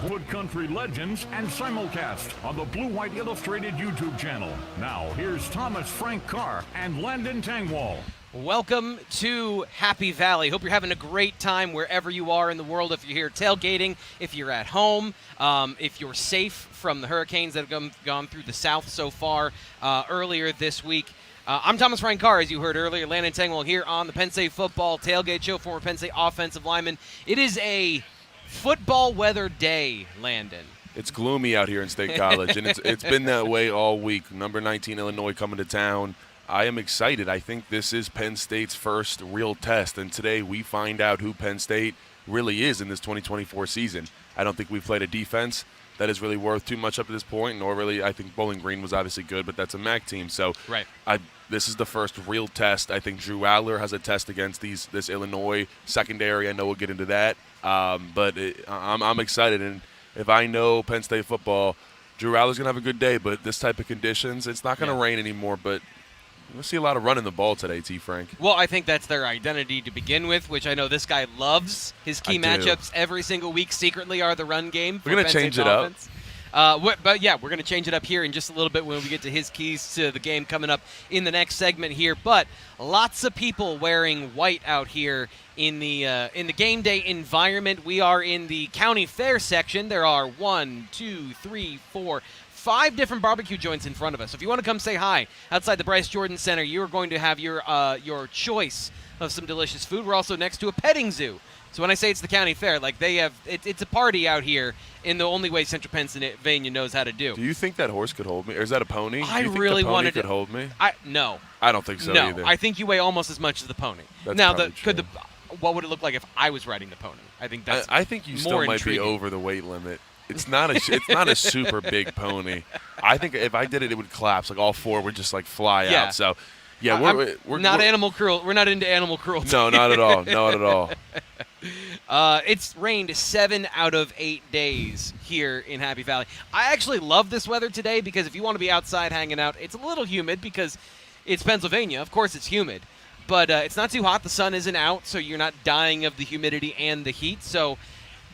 Wood Country Legends and simulcast on the Blue White Illustrated YouTube channel. Now, here's Thomas Frank Carr and Landon Tengwall. Welcome to Happy Valley. Hope you're having a great time wherever you are in the world. If you're here tailgating, if you're at home, if you're safe from the hurricanes that have gone through the south so far earlier this week. I'm Thomas Frank Carr, as you heard earlier. Landon Tengwall here on the Penn State Football Tailgate Show, former Penn State offensive lineman. It is a football weather day, Landon. It's gloomy out here in State College, and it's been that way all week. Number 19 Illinois coming to town. I am excited. I think this is Penn State's first real test, and today we find out who Penn State really is in this 2024 season. I don't think we've played a defense that is really worth too much up to this point, nor really, I think Bowling Green was obviously good, but that's a MAC team. So right. This is the first real test. I think Drew Allar has a test against this Illinois secondary. I know we'll get into that, but I'm excited. And if I know Penn State football, Drew Allar's going to have a good day, but this type of conditions, it's not going to rain anymore, but we'll see a lot of running the ball today, T. Frank. Well, I think that's their identity to begin with, which I know this guy loves. His key matchups every single week secretly are the run game. We're going to change it up. But yeah, we're going to change it up here in just a little bit when we get to his keys to the game coming up in the next segment here. But lots of people wearing white out here in the game day environment. We are in the county fair section. There are 5 different barbecue joints in front of us. So if you want to come say hi outside the Bryce Jordan Center, you're going to have your choice of some delicious food. We're also next to a petting zoo. So when I say it's the county fair, like it's a party out here in the only way Central Pennsylvania knows how to do. Do you think that horse could hold me, or is that a pony? I Do you think really the pony wanted could to hold me. No. I don't think so either. I think you weigh almost as much as the pony. That's now, true. what would it look like if I was riding the pony? I think that's I think you still might be over the weight limit. It's not a super big pony. I think if I did it, it would collapse. Like all 4 would just like fly out. So, yeah, we're not animal cruel. We're not into animal cruelty. No, not at all. Not at all. It's rained 7 out of 8 days here in Happy Valley. I actually love this weather today because if you want to be outside hanging out, it's a little humid because it's Pennsylvania. Of course, it's humid, but it's not too hot. The sun isn't out, so you're not dying of the humidity and the heat. So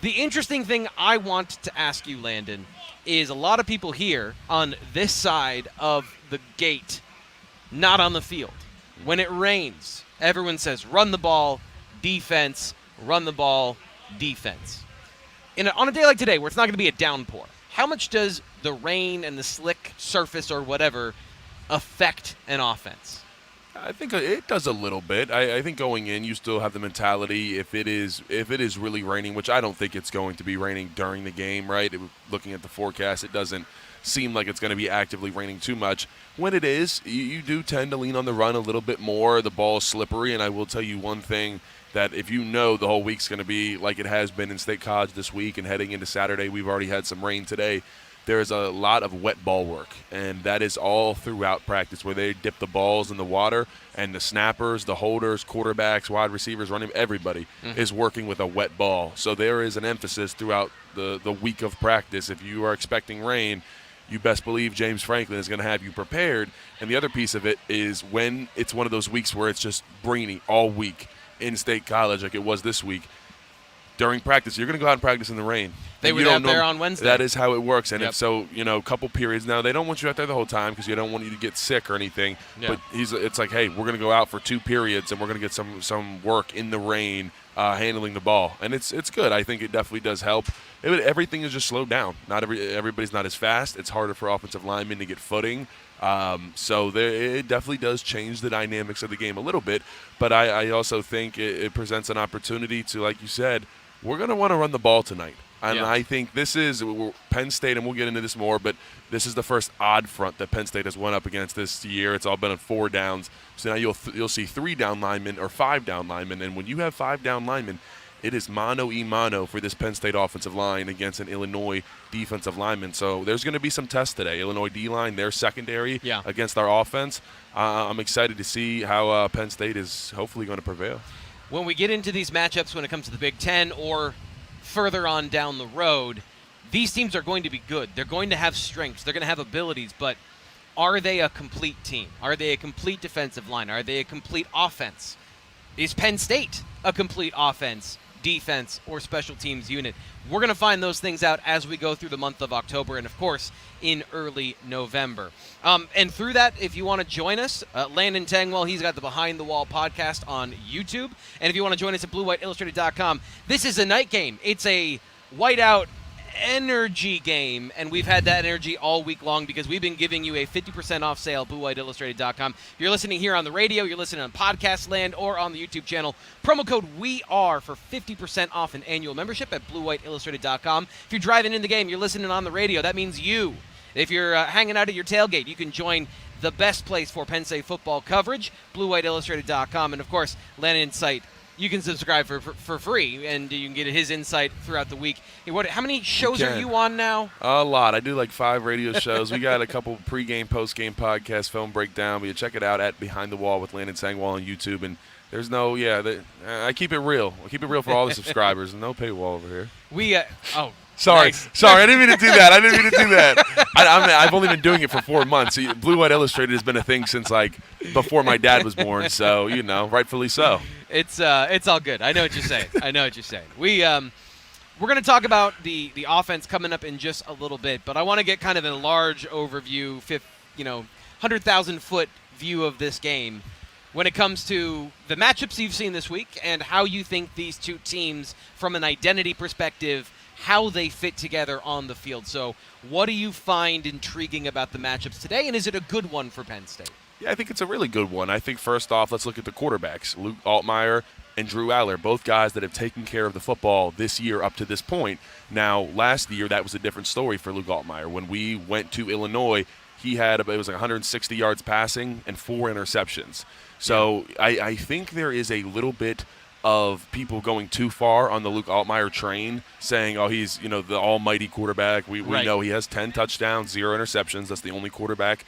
the interesting thing I want to ask you, Landon, is a lot of people here on this side of the gate, not on the field. When it rains, everyone says run the ball, defense, run the ball, defense. On a day like today where it's not going to be a downpour, how much does the rain and the slick surface or whatever affect an offense? I think it does a little bit. I think going in, you still have the mentality if it is really raining, which I don't think it's going to be raining during the game, right? Looking at the forecast, it doesn't seem like it's going to be actively raining too much. When it is, you do tend to lean on the run a little bit more. The ball is slippery, and I will tell you one thing, that if you know the whole week's going to be like it has been in State College this week and heading into Saturday, we've already had some rain today. There's a lot of wet ball work, and that is all throughout practice where they dip the balls in the water, and the snappers, the holders, quarterbacks, wide receivers, running, everybody is working with a wet ball. So there is an emphasis throughout the week of practice. If you are expecting rain, you best believe James Franklin is going to have you prepared. And the other piece of it is when it's one of those weeks where it's just rainy all week in State College like it was this week, during practice, you're going to go out and practice in the rain. They were out there on Wednesday. That is how it works. And if so, a couple periods. Now, they don't want you out there the whole time because you don't want you to get sick or anything. Yeah. But it's like, hey, we're going to go out for 2 periods and we're going to get some work in the rain handling the ball. And it's good. I think it definitely does help. Everything is just slowed down. Everybody's not as fast. It's harder for offensive linemen to get footing. So it definitely does change the dynamics of the game a little bit. But I also think it presents an opportunity to, like you said, we're going to want to run the ball tonight. And I think this is Penn State, and we'll get into this more, but this is the first odd front that Penn State has went up against this year. It's all been on 4 downs. So now you'll see 3 down linemen or 5 down linemen. And when you have 5 down linemen, it is mano-a-mano for this Penn State offensive line against an Illinois defensive lineman. So there's going to be some tests today. Illinois D-line, their secondary against our offense. I'm excited to see how Penn State is hopefully going to prevail. When we get into these matchups when it comes to the Big Ten or further on down the road, these teams are going to be good. They're going to have strengths. They're going to have abilities, but are they a complete team? Are they a complete defensive line? Are they a complete offense? Is Penn State a complete offense, defense, or special teams unit. We're going to find those things out as we go through the month of October and, of course, in early November. And through that, if you want to join us, Landon Tengwall, he's got the Behind the Wall podcast on YouTube. And if you want to join us at BlueWhiteIllustrated.com, this is a night game. It's a whiteout energy game, and we've had that energy all week long because we've been giving you a 50% off sale at BlueWhiteIllustrated.com. If you're listening here on the radio, you're listening on Podcast Land, or on the YouTube channel, promo code WEARE for 50% off an annual membership at BlueWhiteIllustrated.com. If you're driving in the game, you're listening on the radio, that means you. If you're hanging out at your tailgate, you can join the best place for Penn State football coverage, BlueWhiteIllustrated.com, and of course, Landon's site. You can subscribe for free, and you can get his insight throughout the week. Hey, how many shows are you on now? A lot. I do like 5 radio shows. We got a couple pregame, postgame podcasts, film breakdown. But you check it out at Behind the Wall with Landon Tengwall on YouTube. And there's no, I keep it real. I keep it real for all the subscribers. No paywall over here. Sorry. Nice. Sorry, I didn't mean to do that. I've only been doing it for 4 months. Blue White Illustrated has been a thing since before my dad was born. So rightfully so. It's all good. I know what you're saying. We're going to talk about the offense coming up in just a little bit, but I want to get kind of a large overview, 100,000 foot view of this game when it comes to the matchups you've seen this week and how you think these two teams, from an identity perspective, how they fit together on the field. So what do you find intriguing about the matchups today, and is it a good one for Penn State? Yeah, I think it's a really good one. I think first off, let's look at the quarterbacks. Luke Altmyer and Drew Allar, both guys that have taken care of the football this year up to this point. Now, last year, that was a different story for Luke Altmyer. When we went to Illinois, he had, it was 160 yards passing and 4 interceptions. So I think there is a little bit of people going too far on the Luke Altmyer train, saying, oh, he's the almighty quarterback. We know he has 10 touchdowns, 0 interceptions. That's the only quarterback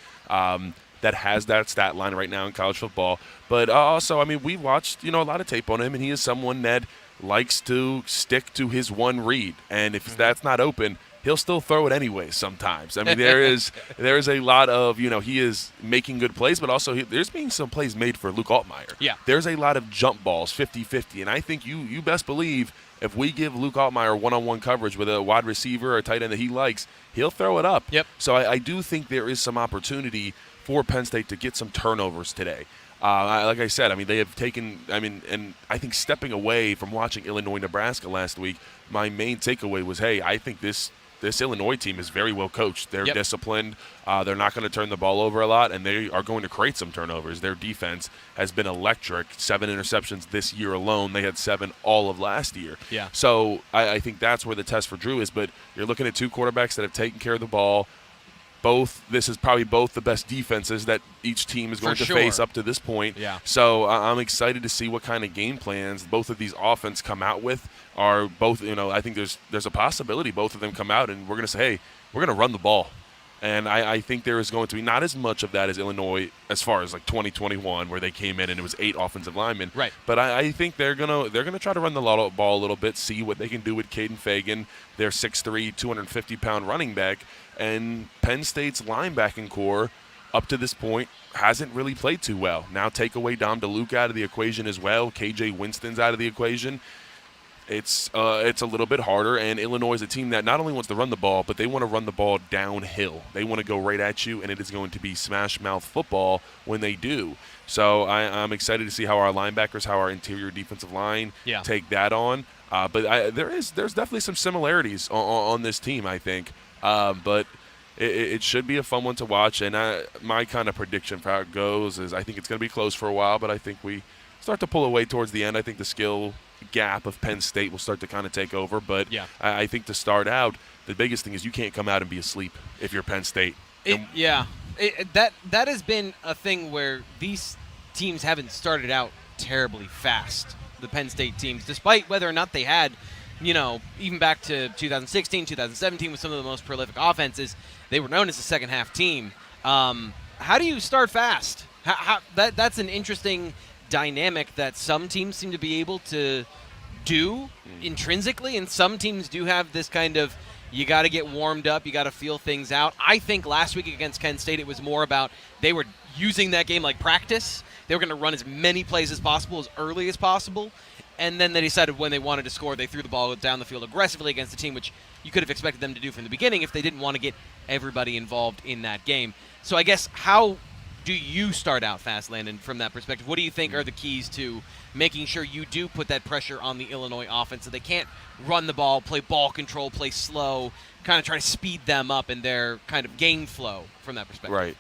that has that stat line right now in college football. But also, we've watched a lot of tape on him, and he is someone that likes to stick to his one read. And if that's not open, he'll still throw it anyway sometimes. There is a lot of, he is making good plays, but also there's being some plays made for Luke Altmyer. Yeah. There's a lot of jump balls, 50-50, and I think you best believe if we give Luke Altmyer one-on-one coverage with a wide receiver or a tight end that he likes, he'll throw it up. Yep. So I do think there is some opportunity for Penn State to get some turnovers today. Like I said, they have taken, and I think stepping away from watching Illinois-Nebraska last week, my main takeaway was, hey, I think this Illinois team is very well coached. They're disciplined. They're not going to turn the ball over a lot, and they are going to create some turnovers. Their defense has been electric. 7 interceptions this year alone. They had 7 all of last year. Yeah. So I think that's where the test for Drew is. But you're looking at 2 quarterbacks that have taken care of the ball. This is probably both the best defenses that each team is going to face up to this point. Yeah. So I'm excited to see what kind of game plans both of these offense come out with. Are both, I think there's a possibility both of them come out and we're going to say, hey, we're going to run the ball. And I think there is going to be not as much of that as Illinois as far as 2021 where they came in and it was 8 offensive linemen. Right. But I think they're gonna try to run the ball a little bit, see what they can do with Caden Fagan, their 6'3", 250-pound running back. And Penn State's linebacking core up to this point hasn't really played too well. Now take away Dom DeLuca out of the equation as well. KJ Winston's out of the equation. It's a little bit harder, and Illinois is a team that not only wants to run the ball, but they want to run the ball downhill. They want to go right at you, and it is going to be smash-mouth football when they do. So I'm excited to see how our linebackers, how our interior defensive line take that on. But there's definitely some similarities on this team, I think. But it should be a fun one to watch, and my kind of prediction for how it goes is I think it's going to be close for a while, but I think we start to pull away towards the end. I think the skill gap of Penn State will start to kind of take over, but I think to start out, the biggest thing is you can't come out and be asleep if you're Penn State. That has been a thing where these teams haven't started out terribly fast, the Penn State teams, despite whether or not they had, even back to 2016, 2017 with some of the most prolific offenses, they were known as a second-half team. How do you start fast? That's an interesting dynamic that some teams seem to be able to do intrinsically, and some teams do have this kind of, you got to get warmed up, you got to feel things out. I think last week against Kent State it was more about they were using that game like practice. They were going to run as many plays as possible as early as possible, and then they decided when they wanted to score, they threw the ball down the field aggressively against a team, which you could have expected them to do from the beginning if they didn't want to get everybody involved in that game. So I guess how do you start out fast, Landon, from that perspective? What do you think are the keys to making sure you do put that pressure on the Illinois offense so they can't run the ball, play ball control, play slow, kind of try to speed them up in their kind of game flow from that perspective? Right.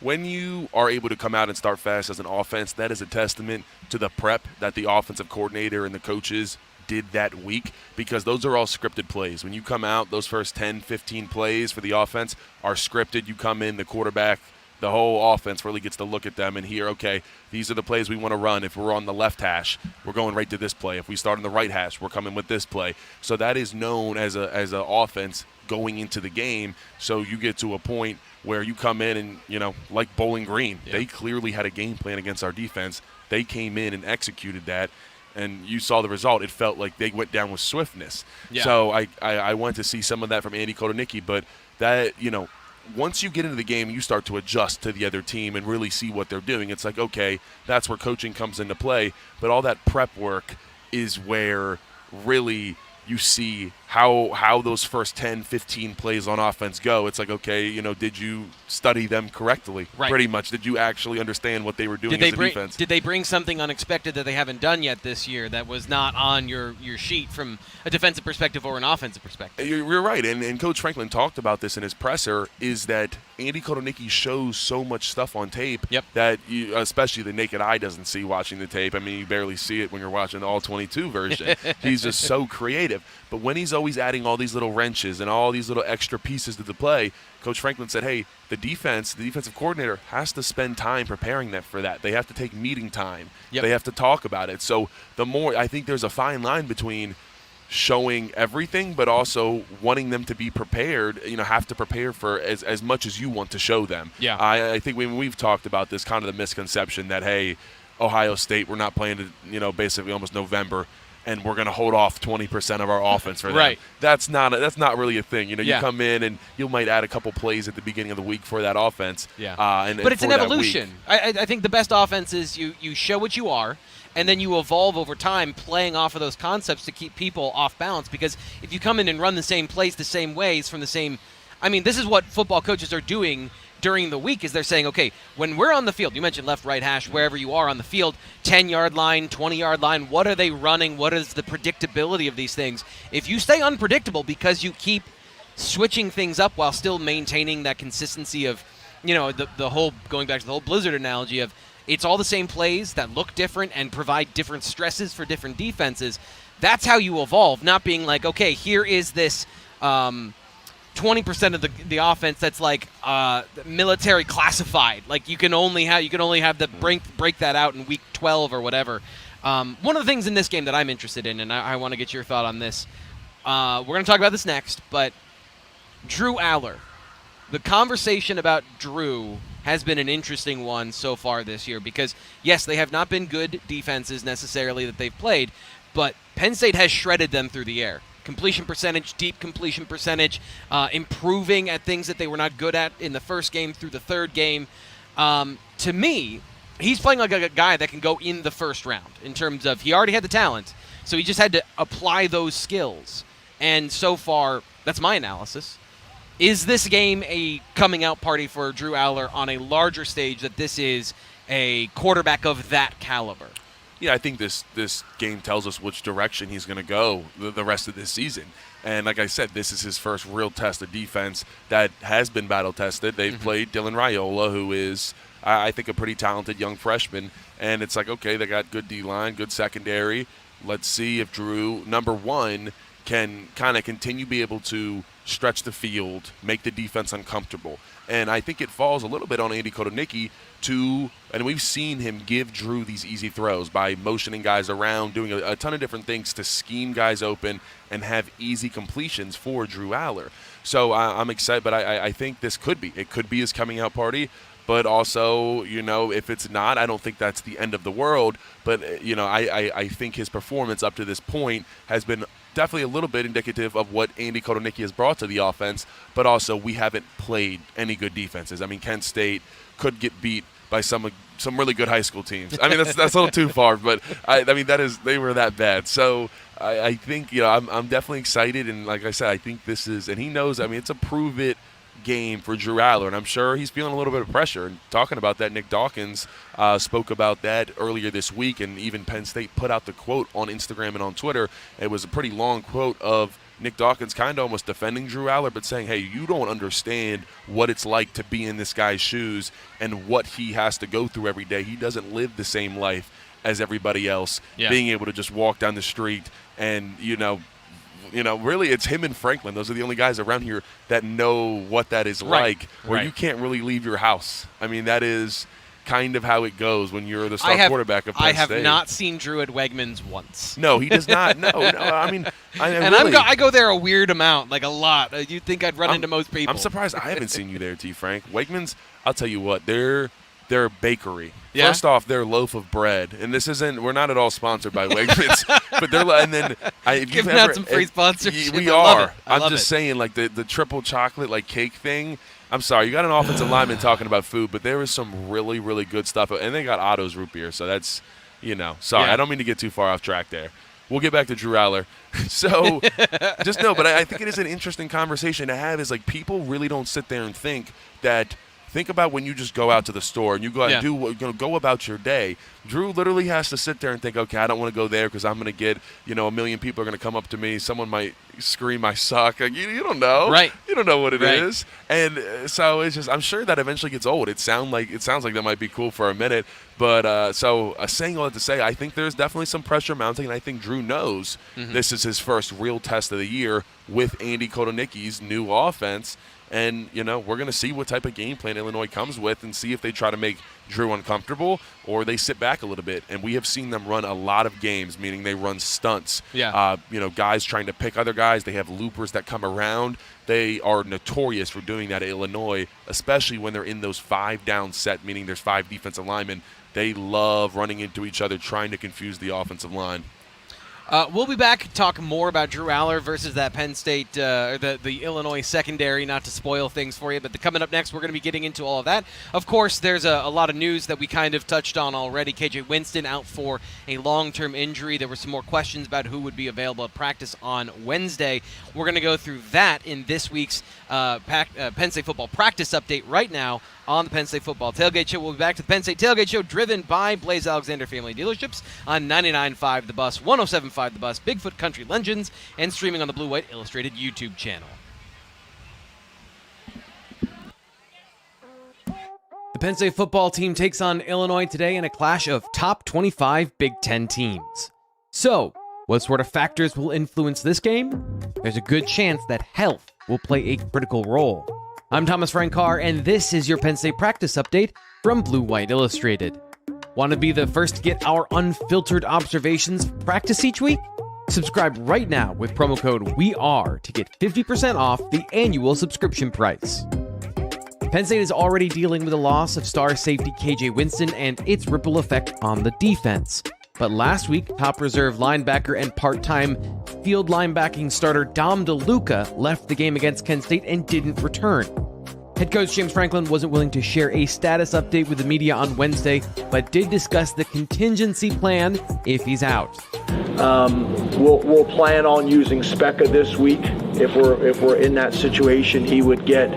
When you are able to come out and start fast as an offense, that is a testament to the prep that the offensive coordinator and the coaches did that week, because those are all scripted plays. When you come out, those first 10, 15 plays for the offense are scripted. You come in, the quarterback, the whole offense really gets to look at them and hear, okay, these are the plays we want to run. If we're on the left hash, we're going right to this play. If we start on the right hash, we're coming with this play. So that is known as a offense going into the game. So you get to a point where you come in and, like Bowling Green, they clearly had a game plan against our defense. They came in and executed that, and you saw the result. It felt like they went down with swiftness. Yeah. So I went to see some of that from Andy Kotonicki, but that, once you get into the game, you start to adjust to the other team and really see what they're doing. It's like, okay, that's where coaching comes into play, but all that prep work is where really you see how those first 10, 15 plays on offense go. It's like, okay, did you study them correctly? Right. Pretty much. Did you actually understand what they were doing as a defense? Did they bring something unexpected that they haven't done yet this year that was not on your sheet from a defensive perspective or an offensive perspective? You're right, and Coach Franklin talked about this in his presser, is that Andy Kotonicki shows so much stuff on tape that especially the naked eye doesn't see watching the tape. I mean, you barely see it when you're watching the All-22 version. He's just so creative. But when he's always adding all these little wrenches and all these little extra pieces to the play, Coach Franklin said, hey, the defensive coordinator has to spend time preparing that for that. They have to take meeting time. They have to talk about it. So the more, I think there's a fine line between showing everything, but also wanting them to be prepared, have to prepare for as much as you want to show them. Yeah. I think when we've talked about this, kind of the misconception that, hey, Ohio State, we're not playing, basically almost November, and we're going to hold off 20% of our offense for them. Right. That's not really a thing. You come in and you might add a couple plays at the beginning of the week for that offense. Yeah. But it's an evolution. I think the best offense is you show what you are, and then you evolve over time playing off of those concepts to keep people off balance. Because if you come in and run the same plays the same ways from the same – this is what football coaches are doing during the week, is they're saying, okay, when we're on the field, you mentioned left, right hash, wherever you are on the field, 10-yard line, 20-yard line, what are they running? What is the predictability of these things? If you stay unpredictable because you keep switching things up while still maintaining that consistency of, the whole, going back to the whole Blizzard analogy of it's all the same plays that look different and provide different stresses for different defenses, that's how you evolve, not being like, okay, here is this 20% of the offense that's like military classified. Like you can only have the break that out in week 12 or whatever. One of the things in this game that I'm interested in, and I want to get your thought on this. We're going to talk about this next, but Drew Allar. The conversation about Drew has been an interesting one so far this year because, yes, they have not been good defenses necessarily that they've played, but Penn State has shredded them through the air. Completion percentage, deep completion percentage, improving at things that they were not good at in the first game through the third game. To me, he's playing like a guy that can go in the first round in terms of he already had the talent, so he just had to apply those skills. And so far, that's my analysis. Is this game a coming out party for Drew Allar on a larger stage that this is a quarterback of that caliber? Yeah, I think this game tells us which direction he's going to go the rest of this season. And like I said, this is his first real test of defense that has been battle-tested. They've played Dylan Raiola, who is, I think, a pretty talented young freshman. And it's like, okay, they got good D-line, good secondary. Let's see if Drew, number one, can kind of continue to be able to stretch the field, make the defense uncomfortable. And I think it falls a little bit on Andy Kotonicki and we've seen him give Drew these easy throws by motioning guys around, doing a ton of different things to scheme guys open and have easy completions for Drew Allar. So I'm excited, but I think this could be his coming out party. But also, if it's not, I don't think that's the end of the world. But, I think his performance up to this point has been definitely a little bit indicative of what Andy Kotonicki has brought to the offense. But also, we haven't played any good defenses. Kent State could get beat by some some really good high school teams. I mean, that's a little too far, but I mean they were that bad. So I think I'm definitely excited, and like I said, I think this is, and he knows. I mean, it's a prove it game for Drew Allar, and I'm sure he's feeling a little bit of pressure. And talking about that, Nick Dawkins spoke about that earlier this week, and even Penn State put out the quote on Instagram and on Twitter. It was a pretty long quote of Nick Dawkins kind of almost defending Drew Allar, but saying, hey, you don't understand what it's like to be in this guy's shoes and what he has to go through every day. He doesn't live the same life as everybody else, being able to just walk down the street and, really it's him and Franklin. Those are the only guys around here that know what that is like, where you can't really leave your house. I mean, that is kind of how it goes when you're the star quarterback of Penn State. I have not seen Drew at Wegmans once. No, he does not. No. I mean, I go there a weird amount, like a lot. You'd think I'd run into most people. I'm surprised I haven't seen you there, T. Frank. Wegmans, I'll tell you what, they're a bakery. Yeah? First off, they're a loaf of bread, and we're not at all sponsored by Wegmans, but they're, and then if giving out some free sponsorship. We are. I'm just saying, like the triple chocolate like cake thing. I'm sorry, you got an offensive lineman talking about food, but there was some really, really good stuff, and they got Otto's root beer, so that's, sorry, I don't mean to get too far off track there. We'll get back to Drew Allar. So just know, but I think it is an interesting conversation to have. Is like people really don't sit there and think about when you just go out to the store and you go out and go about your day. Drew literally has to sit there and think, okay, I don't want to go there because I'm going to get, a million people are going to come up to me. Someone might scream I suck. Like, you don't know. Right. You don't know what it is. And so it's just, I'm sure that eventually gets old. It sounds like that might be cool for a minute. But saying all that to say, I think there's definitely some pressure mounting, and I think Drew knows this is his first real test of the year with Andy Kotelnicki's new offense. And, we're going to see what type of game plan Illinois comes with and see if they try to make Drew uncomfortable or they sit back a little bit. And we have seen them run a lot of games, meaning they run stunts. Yeah. Guys trying to pick other guys. They have loopers that come around. They are notorious for doing that at Illinois, especially when they're in those 5-down set, meaning there's 5 defensive linemen. They love running into each other, trying to confuse the offensive line. We'll be back to talk more about Drew Allar versus that Penn State, the Illinois secondary, not to spoil things for you. But coming up next, we're going to be getting into all of that. Of course, there's a lot of news that we kind of touched on already. KJ Winston out for a long-term injury. There were some more questions about who would be available at practice on Wednesday. We're going to go through that in this week's Penn State football practice update right now on the Penn State Football Tailgate Show. We'll be back to the Penn State Tailgate Show, driven by Blaze Alexander Family Dealerships on 99.5 The Bus, 107.5 The Bus, Bigfoot Country Legends, and streaming on the Blue White Illustrated YouTube channel. The Penn State football team takes on Illinois today in a clash of top 25 Big Ten teams. So, what sort of factors will influence this game? There's a good chance that health will play a critical role. I'm Thomas Frank Carr, and this is your Penn State practice update from Blue White Illustrated. Want to be the first to get our unfiltered observations from practice each week? Subscribe right now with promo code WEARE to get 50% off the annual subscription price. Penn State is already dealing with the loss of star safety KJ Winston and its ripple effect on the defense. But last week, top reserve linebacker and part-time field linebacking starter Dom DeLuca left the game against Kent State and didn't return. Head coach James Franklin wasn't willing to share a status update with the media on Wednesday, but did discuss the contingency plan if he's out. We'll plan on using Specca this week. If we're in that situation, he would get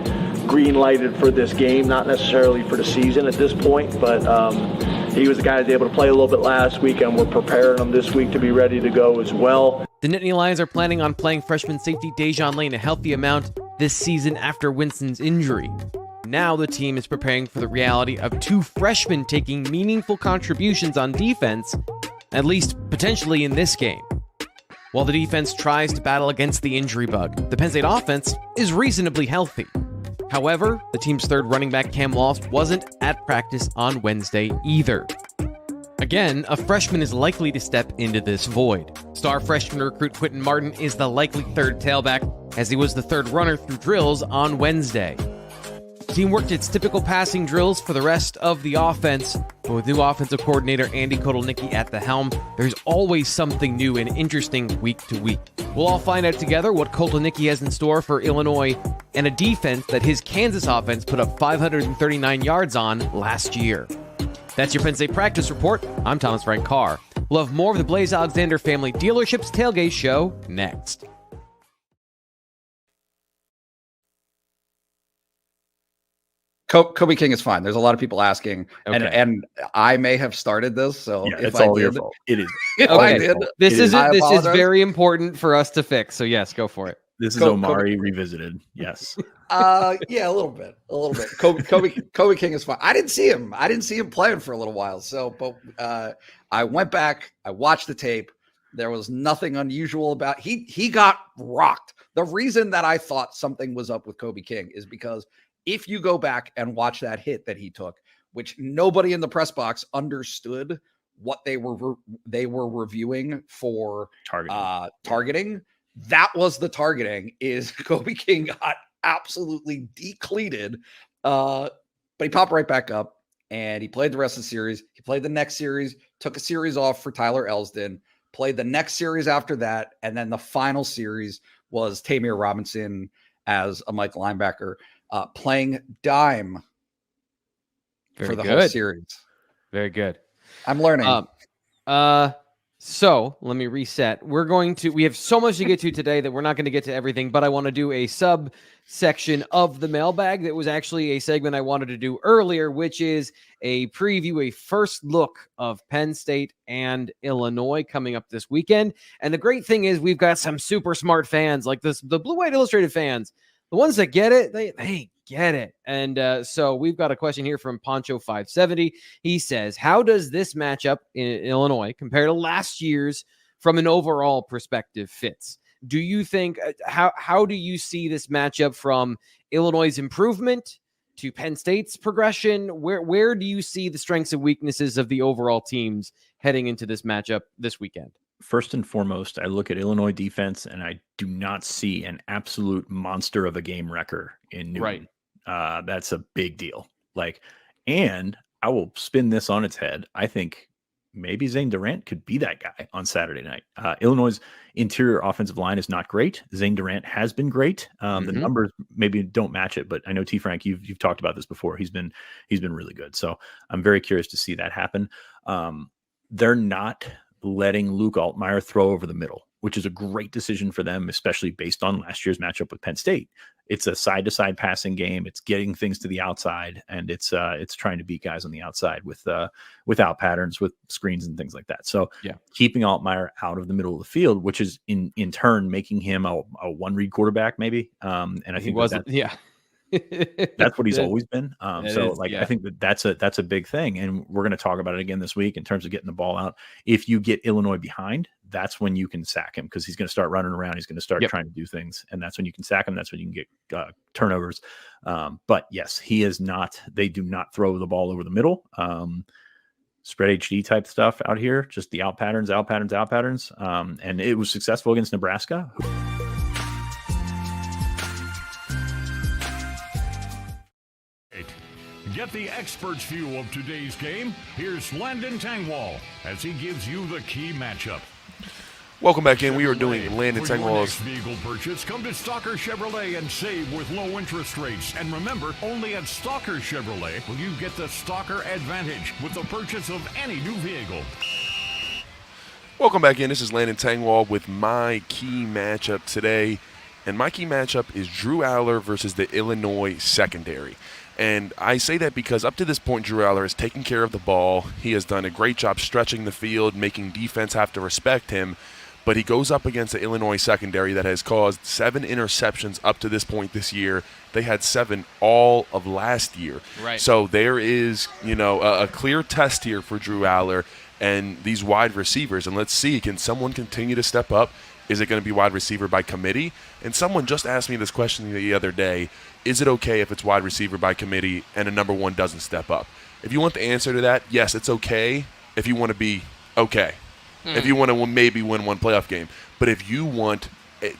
green lighted for this game, not necessarily for the season at this point, but he was the guy that was able to play a little bit last week, and we're preparing him this week to be ready to go as well. The Nittany Lions are planning on playing freshman safety Dejon Lane a healthy amount this season after Winston's injury. Now the team is preparing for the reality of 2 freshmen taking meaningful contributions on defense, at least potentially in this game. While the defense tries to battle against the injury bug, the Penn State offense is reasonably healthy. However, the team's third running back Cam Lost wasn't at practice on Wednesday either. Again, a freshman is likely to step into this void. Star freshman recruit Quentin Martin is the likely third tailback, as he was the third runner through drills on Wednesday. The team worked its typical passing drills for the rest of the offense, but with new offensive coordinator Andy Kotelnicki at the helm, there's always something new and interesting week to week. We'll all find out together what Kotelnicki has in store for Illinois and a defense that his Kansas offense put up 539 yards on last year. That's your Penn State Practice Report. I'm Thomas Frank Carr. We'll have more of the Blaze Alexander Family Dealerships Tailgate Show next. Kobe King is fine. There's a lot of people asking, Okay. and I may have started this. So Yeah, if it's I all did, your fault. It is. if Okay. I did, This It is. is I this is apologize. very important for us to fix. So yes, go for it. This is Kobe- Omari revisited. Yes. yeah, a little bit. Kobe King is fine. I didn't see him playing for a little while. So, but I went back. I watched the tape. There was nothing unusual about. He got rocked. The reason that I thought something was up with Kobe King is because if you go back and watch that hit that he took, which nobody in the press box understood what they were reviewing for targeting. That was the targeting. Is Kobe King got absolutely decleated, but he popped right back up and he played the rest of the series. He played the next series, took a series off for Tyler Elsdon, played the next series after that, and then the final series was Tamir Robinson as a Mike linebacker, playing dime for the whole series. Very good. I'm learning. So let me reset. We have so much to get to today that we're not going to get to everything, but I want to do a subsection of the mailbag that was actually a segment I wanted to do earlier, which is a preview, a first look of Penn State and Illinois coming up this weekend. And the great thing is we've got some super smart fans like this, the Blue White Illustrated fans, the ones that get it, they get it. And so we've got a question here from Poncho570. He says, how does this matchup in Illinois compare to last year's from an overall perspective fits? Do you think, how do you see this matchup from Illinois' improvement to Penn State's progression? Where do you see the strengths and weaknesses of the overall teams heading into this matchup this weekend? First and foremost, I look at Illinois defense and I do not see an absolute monster of a game wrecker in Newton. Right. That's a big deal. And I will spin this on its head. I think maybe Zane Durant could be that guy on Saturday night. Illinois' interior offensive line is not great. Zane Durant has been great. The numbers maybe don't match it, but I know T. Frank, you've talked about this before. He's been really good. So I'm very curious to see that happen. They're not letting Luke Altmaier throw over the middle, which is a great decision for them, especially based on last year's matchup with Penn State. It's a side-to-side passing game. It's getting things to the outside, and it's trying to beat guys on the outside without patterns, with screens and things like that. So keeping Altmaier out of the middle of the field, which is in turn making him a one-read quarterback maybe. And I think he wasn't. that's what he's always been. I think that's a big thing. And we're going to talk about it again this week in terms of getting the ball out. If you get Illinois behind, that's when you can sack him, because he's going to start running around. He's going to start trying to do things. And that's when you can sack him. That's when you can get turnovers. But yes, they do not throw the ball over the middle. Spread HD type stuff out here, just the out patterns. And it was successful against Nebraska. Get the expert's view of today's game. Here's Landon Tengwall as he gives you the key matchup. Welcome back in. We are doing Landon For your next Tengwall's. vehicle purchase, come to Stalker Chevrolet and save with low interest rates. And remember, only at Stalker Chevrolet will you get the Stalker Advantage with the purchase of any new vehicle. Welcome back in. This is Landon Tengwall with my key matchup today. And my key matchup is Drew Allar versus the Illinois secondary. And I say that because up to this point, Drew Allar has taken care of the ball. He has done a great job stretching the field, making defense have to respect him. But he goes up against the Illinois secondary that has caused 7 interceptions up to this point this year. They had 7 all of last year. Right. So there is, a clear test here for Drew Allar and these wide receivers. And let's see, can someone continue to step up? Is it going to be wide receiver by committee? And someone just asked me this question the other day. Is it okay if it's wide receiver by committee and a number one doesn't step up? If you want the answer to that, yes, it's okay if you want to be okay. If you want to maybe win one playoff game. But if you want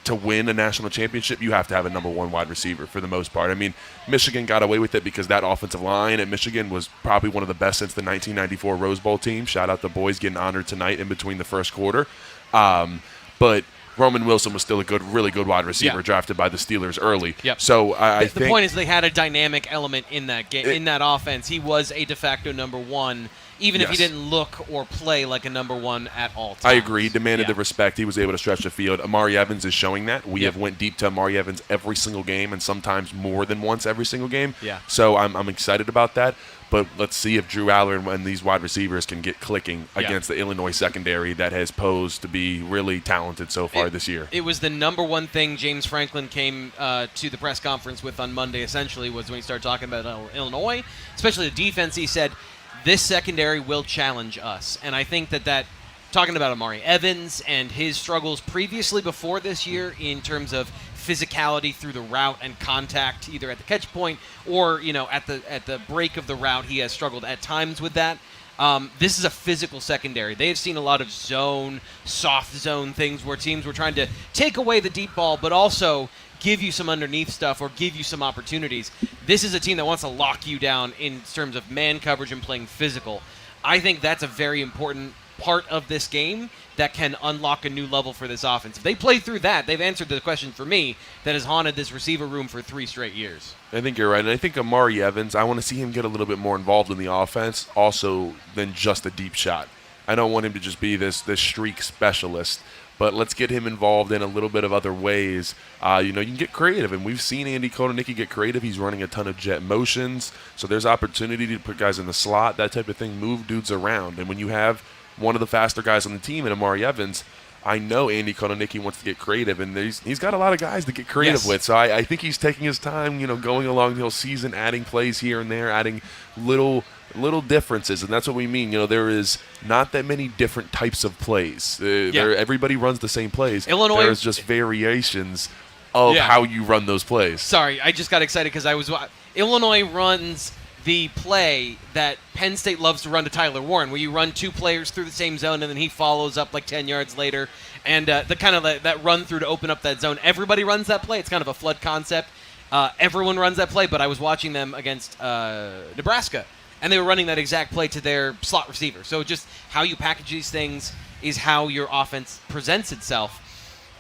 to win a national championship, you have to have a number one wide receiver for the most part. I mean, Michigan got away with it because that offensive line at Michigan was probably one of the best since the 1994 Rose Bowl team. Shout out the boys getting honored tonight in between the first quarter. But Roman Wilson was still a really good wide receiver drafted by the Steelers early. Yep. So I think the point is they had a dynamic element in that game, in that offense. He was a de facto number one, even if he didn't look or play like a number one at all times. I agree. He demanded the respect. He was able to stretch the field. Amari Evans is showing that. We have went deep to Amari Evans every single game, and sometimes more than once every single game. Yeah. So I'm excited about that. But let's see if Drew Allar and these wide receivers can get clicking against the Illinois secondary that has posed to be really talented so far this year. It was the number one thing James Franklin came to the press conference with on Monday, essentially, was when he started talking about Illinois, especially the defense. He said, this secondary will challenge us. And I think that talking about Amari Evans and his struggles previously before this year in terms of physicality through the route and contact, either at the catch point or at the break of the route, he has struggled at times with that. This is a physical secondary. They have seen a lot of soft zone things where teams were trying to take away the deep ball, but also give you some underneath stuff or give you some opportunities. This is a team that wants to lock you down in terms of man coverage and playing physical. I think that's a very important part of this game that can unlock a new level for this offense. If they play through that, they've answered the question for me that has haunted this receiver room for 3 straight years. I think you're right. And I think Amari Evans, I want to see him get a little bit more involved in the offense also than just a deep shot. I don't want him to just be this streak specialist, but let's get him involved in a little bit of other ways. You can get creative, and we've seen Andy Kotelnicki get creative. He's running a ton of jet motions, so there's opportunity to put guys in the slot, that type of thing, move dudes around. And when you have one of the faster guys on the team in Amari Evans, I know Andy Kotelnicki wants to get creative, and he's got a lot of guys to get creative with. So I think he's taking his time, going along the whole season, adding plays here and there, adding little differences, and that's what we mean. There is not that many different types of plays. Everybody runs the same plays. Illinois, there's just variations of how you run those plays. Sorry, I just got excited because Illinois runs the play that Penn State loves to run to Tyler Warren, where you run 2 players through the same zone and then he follows up like 10 yards later, and the kind of that run through to open up that zone. Everybody runs that play. It's kind of a flood concept. Everyone runs that play, but I was watching them against Nebraska, and they were running that exact play to their slot receiver. So just how you package these things is how your offense presents itself.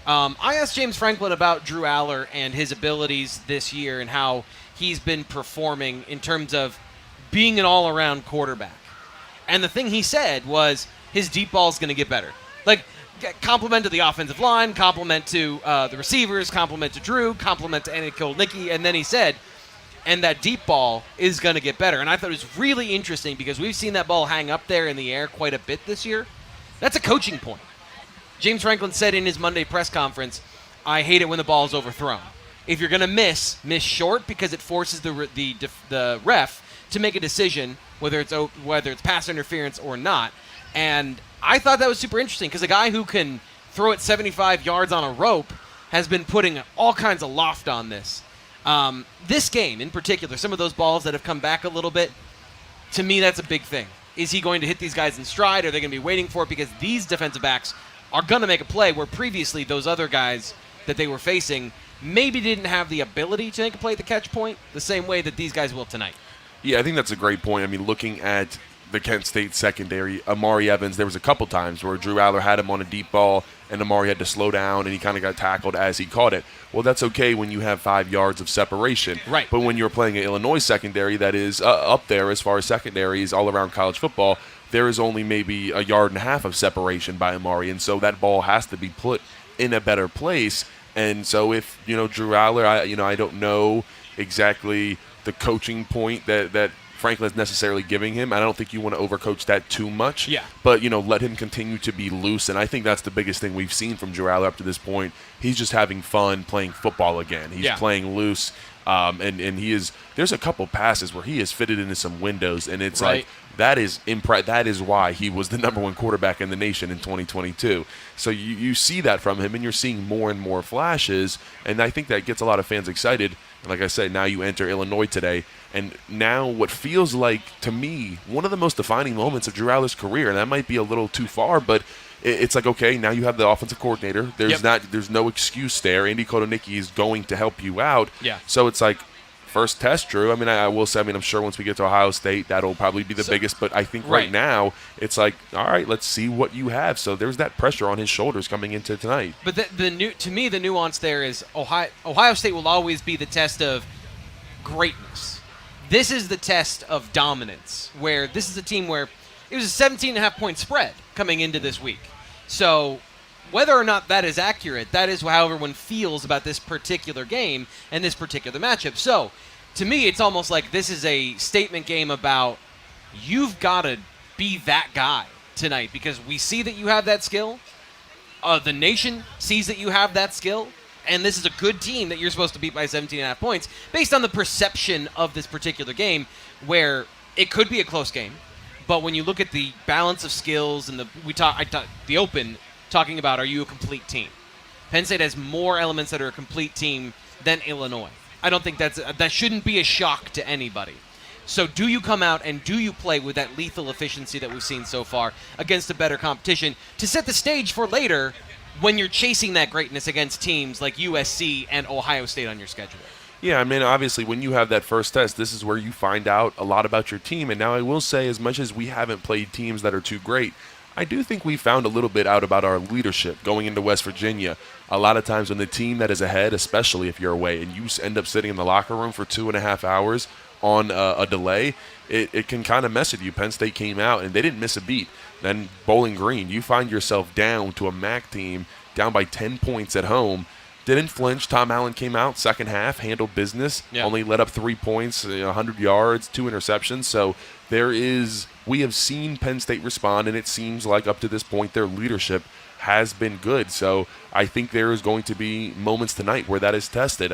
I asked James Franklin about Drew Allar and his abilities this year and how he's been performing in terms of being an all-around quarterback. And the thing he said was his deep ball is going to get better. Like, compliment to the offensive line, compliment to the receivers, compliment to Drew, compliment to Andy Kotelnicki, and then he said, and that deep ball is going to get better. And I thought it was really interesting because we've seen that ball hang up there in the air quite a bit this year. That's a coaching point. James Franklin said in his Monday press conference, I hate it when the ball is overthrown. If you're going to miss short because it forces the ref to make a decision whether it's pass interference or not. And I thought that was super interesting because a guy who can throw it 75 yards on a rope has been putting all kinds of loft on this. This game in particular, some of those balls that have come back a little bit, to me that's a big thing. Is he going to hit these guys in stride? Are they going to be waiting for it? Because these defensive backs are going to make a play where previously those other guys that they were facing maybe didn't have the ability to make a play at the catch point the same way that these guys will tonight. Yeah, I think that's a great point. I mean, looking at the Kent State secondary, Amari Evans, there was a couple times where Drew Allar had him on a deep ball and Amari had to slow down and he kind of got tackled as he caught it. Well, that's okay when you have 5 yards of separation. Right. But when you're playing an Illinois secondary that is up there as far as secondaries all around college football, there is only maybe 1.5 yards of separation by Amari, and so that ball has to be put in a better place. And so if, Drew Allar, I don't know exactly the coaching point that Franklin is necessarily giving him. I don't think you want to overcoach that too much. Yeah. But, let him continue to be loose. And I think that's the biggest thing we've seen from Drew Allar up to this point. He's just having fun playing football again. He's playing loose. And he is. There's a couple passes where he has fitted into some windows, and it's like that is that is why he was the number 1 quarterback in the nation in 2022. So you see that from him, and you're seeing more and more flashes, and I think that gets a lot of fans excited. And like I said, now you enter Illinois today, and now what feels like to me one of the most defining moments of Drew Allar's career, and that might be a little too far, but it's like, okay, now you have the offensive coordinator. There's no excuse there. Andy Kotelnicki is going to help you out. Yeah. So it's like, first test, Drew. I mean, I will say, I'm sure once we get to Ohio State, that'll probably be the biggest. But I think right now, it's like, all right, let's see what you have. So there's that pressure on his shoulders coming into tonight. But the nuance there is Ohio State will always be the test of greatness. This is the test of dominance, where this is a team where it was a 17.5-point spread coming into this week. So whether or not that is accurate, that is how everyone feels about this particular game and this particular matchup. So to me, it's almost like this is a statement game about you've got to be that guy tonight because we see that you have that skill. The nation sees that you have that skill. And this is a good team that you're supposed to beat by 17.5 points based on the perception of this particular game where it could be a close game. But when you look at the balance of skills and the open talking about are you a complete team? Penn State has more elements that are a complete team than Illinois. I don't think that shouldn't be a shock to anybody. So do you come out and do you play with that lethal efficiency that we've seen so far against a better competition to set the stage for later when you're chasing that greatness against teams like USC and Ohio State on your schedule? Yeah, I mean, obviously, when you have that first test, this is where you find out a lot about your team. And now I will say, as much as we haven't played teams that are too great, I do think we found a little bit out about our leadership going into West Virginia. A lot of times when the team that is ahead, especially if you're away, and you end up sitting in the locker room for 2.5 hours on a delay, it can kind of mess with you. Penn State came out, and they didn't miss a beat. Then Bowling Green, you find yourself down to a MAC team, down by 10 points at home. Didn't flinch. Tom Allen came out second half, handled business, only let up 3 points, 100 yards, 2 interceptions. So we have seen Penn State respond, and it seems like up to this point their leadership has been good. So I think there is going to be moments tonight where that is tested.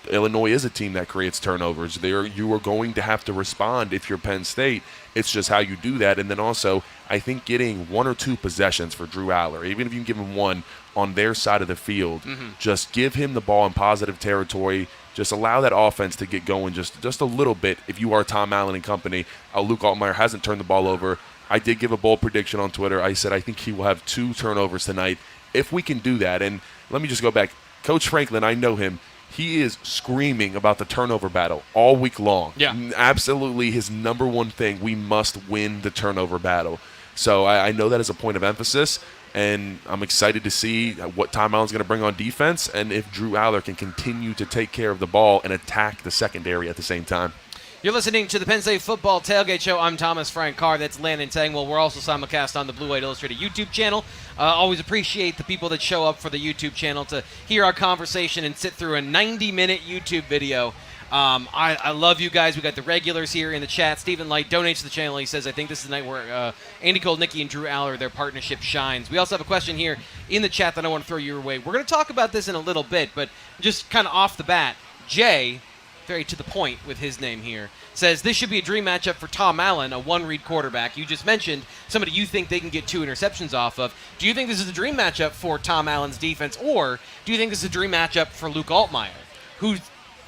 Illinois is a team that creates turnovers. You are going to have to respond if you're Penn State. It's just how you do that. And then also, I think getting 1 or 2 possessions for Drew Allar, even if you can give him one on their side of the field, just give him the ball in positive territory. Just allow that offense to get going just a little bit. If you are Tom Allen and company, Luke Altmaier hasn't turned the ball over. I did give a bold prediction on Twitter. I said I think he will have 2 turnovers tonight. If we can do that, and let me just go back. Coach Franklin, I know him. He is screaming about the turnover battle all week long. Yeah. Absolutely his number one thing. We must win the turnover battle. So I know that is a point of emphasis, and I'm excited to see what Tom Allen's going to bring on defense and if Drew Allar can continue to take care of the ball and attack the secondary at the same time. You're listening to the Penn State Football Tailgate Show. I'm Thomas Frank Carr. That's Landon Tengwall. We're also simulcast on the Blue White Illustrated YouTube channel. Always appreciate the people that show up for the YouTube channel to hear our conversation and sit through a 90-minute YouTube video. I love you guys. We got the regulars here in the chat. Stephen Light donates to the channel. He says, I think this is the night where Andy Cole, Nittany, and Drew Allar, their partnership shines. We also have a question here in the chat that I want to throw your way. We're going to talk about this in a little bit, but just kind of off the bat, Jay, very to the point with his name here, says this should be a dream matchup for Tom Allen, a one-read quarterback. You just mentioned somebody you think they can get 2 interceptions off of. Do you think this is a dream matchup for Tom Allen's defense, or do you think this is a dream matchup for Luke Altmaier, who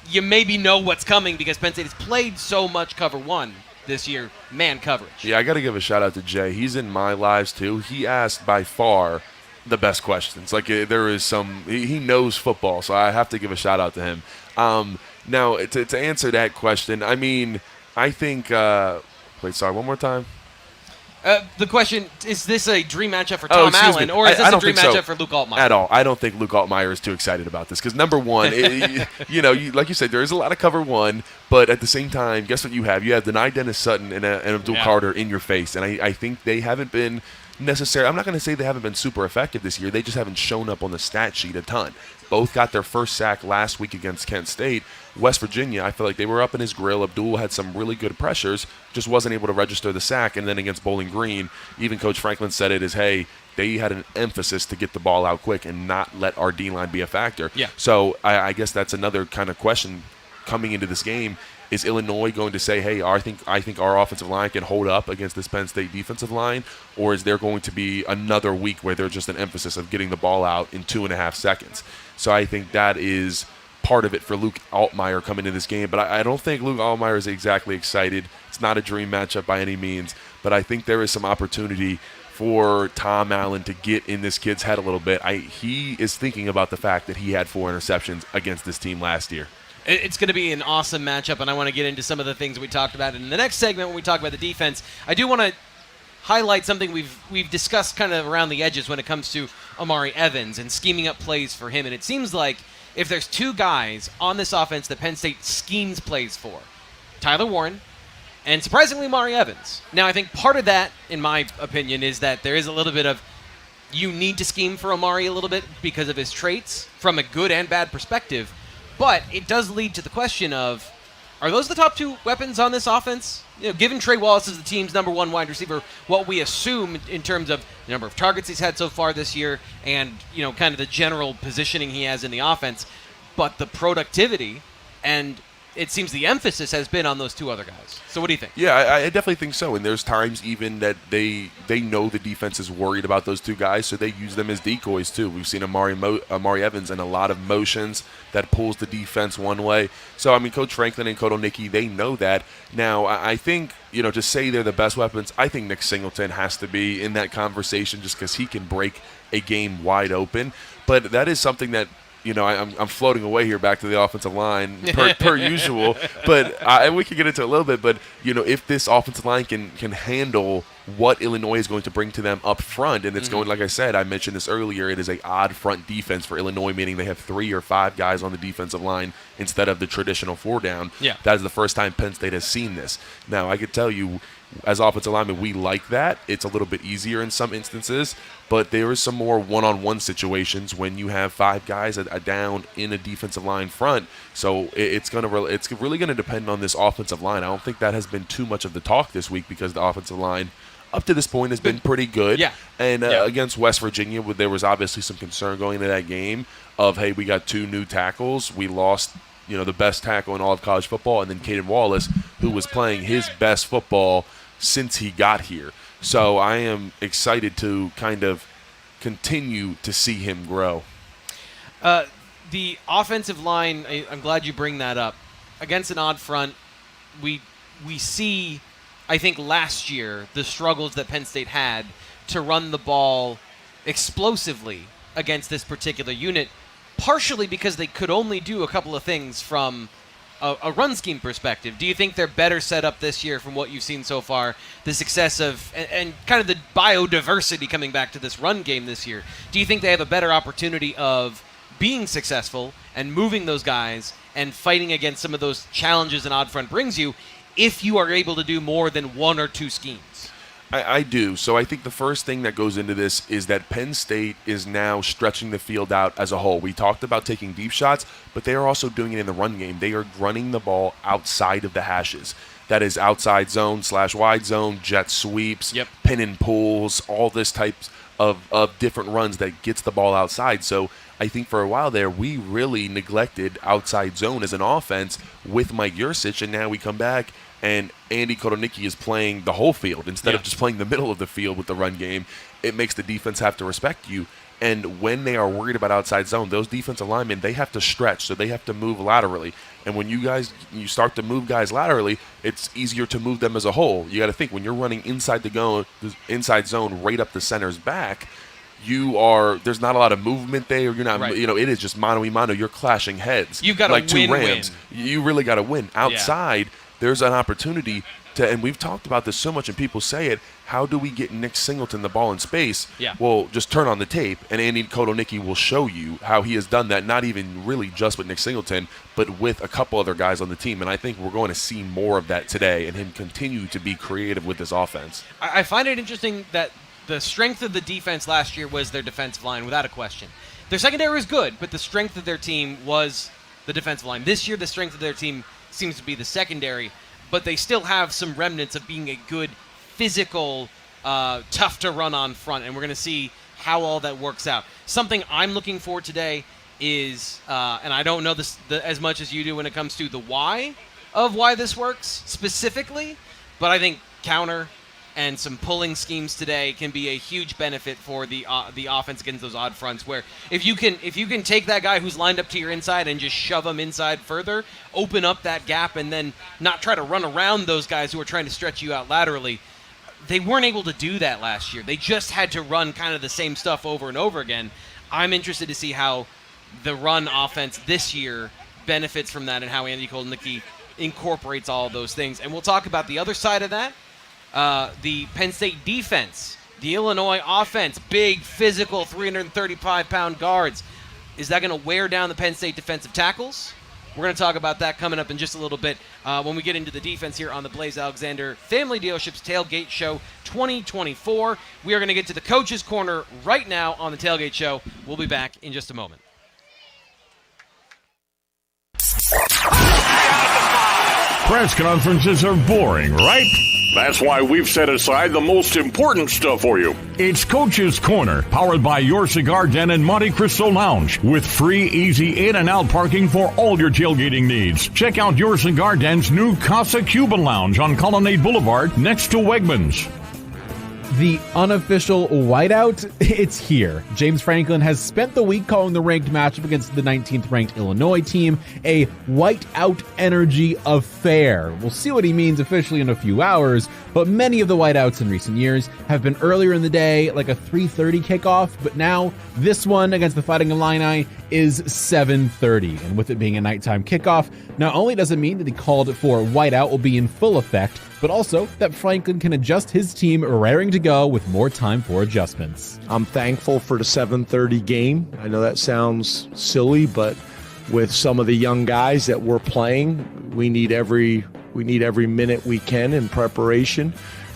you maybe know what's coming because Penn State has played so much cover 1 this year, man coverage? Yeah, I got to give a shout-out to Jay. He's in my lives, too. He asked by far the best questions. Like, there is some – he knows football, so I have to give a shout-out to him. Now, to answer that question, I mean, I think wait, sorry, one more time? The question, is this a dream matchup for Tom Allen, or is this a dream matchup for Luke Altmaier? At all. I don't think Luke Altmaier is too excited about this because, number one, like you said, there is a lot of cover 1, but at the same time, guess what you have? You have Denai Dennis Sutton and Abdul Carter in your face, and I think they haven't been necessarily – I'm not going to say they haven't been super effective this year. They just haven't shown up on the stat sheet a ton. Both got their first sack last week against Kent State. West Virginia, I feel like they were up in his grill. Abdul had some really good pressures, just wasn't able to register the sack. And then against Bowling Green, even Coach Franklin said it is, hey, they had an emphasis to get the ball out quick and not let our D-line be a factor. Yeah. So I guess that's another kind of question coming into this game. Is Illinois going to say, hey, I think our offensive line can hold up against this Penn State defensive line? Or is there going to be another week where there's just an emphasis of getting the ball out in 2.5 seconds? So I think that is part of it for Luke Altmaier coming into this game. But I don't think Luke Altmaier is exactly excited. It's not a dream matchup by any means. But I think there is some opportunity for Tom Allen to get in this kid's head a little bit. He is thinking about the fact that he had 4 interceptions against this team last year. It's going to be an awesome matchup, and I want to get into some of the things we talked about. In the next segment, when we talk about the defense, I do want to highlight something we've discussed kind of around the edges when it comes to Amari Evans and scheming up plays for him. And it seems like if there's two guys on this offense that Penn State schemes plays for, Tyler Warren and surprisingly Amari Evans. Now, I think part of that, in my opinion, is that there is a little bit of you need to scheme for Amari a little bit because of his traits from a good and bad perspective. But it does lead to the question of, are those the top two weapons on this offense? You know, given Trey Wallace is the team's number one wide receiver, what we assume in terms of the number of targets he's had so far this year and, you know, kind of the general positioning he has in the offense, but the productivity and it seems the emphasis has been on those two other guys. So what do you think? Yeah, I definitely think so. And there's times even that they know the defense is worried about those two guys, so they use them as decoys too. We've seen Amari Evans in a lot of motions that pulls the defense one way. So, I mean, Coach Franklin and Coach Nittany, they know that. Now, I think, you know, to say they're the best weapons, I think Nick Singleton has to be in that conversation just because he can break a game wide open. But that is something that, you know, I'm floating away here back to the offensive line per usual, but we can get into it a little bit. But, you know, if this offensive line can handle what Illinois is going to bring to them up front, and it's going, like I said, I mentioned this earlier, it is a odd front defense for Illinois, meaning they have 3 or 5 guys on the defensive line instead of the traditional 4 down. Yeah. That is the first time Penn State has seen this. Now, I could tell you, as offensive linemen, we like that. It's a little bit easier in some instances, but there is some more one-on-one situations when you have 5 guys down in a defensive line front. So it's really going to depend on this offensive line. I don't think that has been too much of the talk this week because the offensive line up to this point has been pretty good. Yeah. And against West Virginia, there was obviously some concern going into that game of, hey, we got 2 new tackles. We lost, you know, the best tackle in all of college football, and then Caden Wallace, who was playing his best football since he got here. So I am excited to kind of continue to see him grow. The offensive line, I'm glad you bring that up. Against an odd front, we see, I think last year, the struggles that Penn State had to run the ball explosively against this particular unit, partially because they could only do a couple of things from a run scheme perspective. Do you think they're better set up this year from what you've seen so far? The success of and kind of the biodiversity coming back to this run game this year. Do you think they have a better opportunity of being successful and moving those guys and fighting against some of those challenges an odd front brings you if you are able to do more than 1 or 2 schemes? I do. So I think the first thing that goes into this is that Penn State is now stretching the field out as a whole. We talked about taking deep shots, but they are also doing it in the run game. They are running the ball outside of the hashes. That is outside zone / wide zone, jet sweeps, pin and pulls, all this types of different runs that gets the ball outside. So I think for a while there, we really neglected outside zone as an offense with Mike Yursich, and now we come back and Andy Kotelnicki is playing the whole field instead of just playing the middle of the field with the run game. It makes the defense have to respect you. And when they are worried about outside zone, those defensive linemen, they have to stretch, so they have to move laterally. And when you start to move guys laterally, it's easier to move them as a whole. You got to think, when you're running inside zone right up the center's back, there's not a lot of movement there. You're not, you know, it is just mano-a-mano. You're clashing heads. You've got like to 2 Rams. You really got to win. Outside, there's an opportunity to, and we've talked about this so much, and people say it, how do we get Nick Singleton the ball in space? Yeah. Well, just turn on the tape, and Andy Kotelnicki will show you how he has done that, not even really just with Nick Singleton, but with a couple other guys on the team. And I think we're going to see more of that today and him continue to be creative with this offense. I find it interesting that the strength of the defense last year was their defensive line, without a question. Their secondary was good, but the strength of their team was the defensive line. This year, the strength of their team seems to be the secondary, but they still have some remnants of being a good, physical, tough to run on front, and we're going to see how all that works out. Something I'm looking for today is, and I don't know this as much as you do when it comes to the why of why this works specifically, but I think counter and some pulling schemes today can be a huge benefit for the offense against those odd fronts, where if you can take that guy who's lined up to your inside and just shove him inside further, open up that gap, and then not try to run around those guys who are trying to stretch you out laterally. They weren't able to do that last year. They just had to run kind of the same stuff over and over again. I'm interested to see how the run offense this year benefits from that and how Andy Kolnicki incorporates all of those things. And we'll talk about the other side of that, the Penn State defense, the Illinois offense, big, physical, 335-pound guards. Is that going to wear down the Penn State defensive tackles? We're going to talk about that coming up in just a little bit when we get into the defense here on the Blaze Alexander Family Dealerships Tailgate Show 2024. We are going to get to the Coach's Corner right now on the Tailgate Show. We'll be back in just a moment. Press conferences are boring, right? That's why we've set aside the most important stuff for you. It's Coach's Corner, powered by Your Cigar Den and Monte Cristo Lounge, with free, easy in and out parking for all your tailgating needs. Check out Your Cigar Den's new Casa Cuban Lounge on Colonnade Boulevard next to Wegmans. The unofficial whiteout, it's here. James Franklin has spent the week calling the ranked matchup against the 19th ranked Illinois team a whiteout energy affair. We'll see what he means officially in a few hours, but many of the whiteouts in recent years have been earlier in the day, like a 3:30 kickoff, but now this one against the Fighting Illini is 7:30. And with it being a nighttime kickoff, not only does it mean that the called for whiteout will be in full effect, but also that Franklin can adjust his team raring to go with more time for adjustments. I'm thankful for the 7:30 game. I know that sounds silly, but with some of the young guys that we're playing, we need every minute we can in preparation,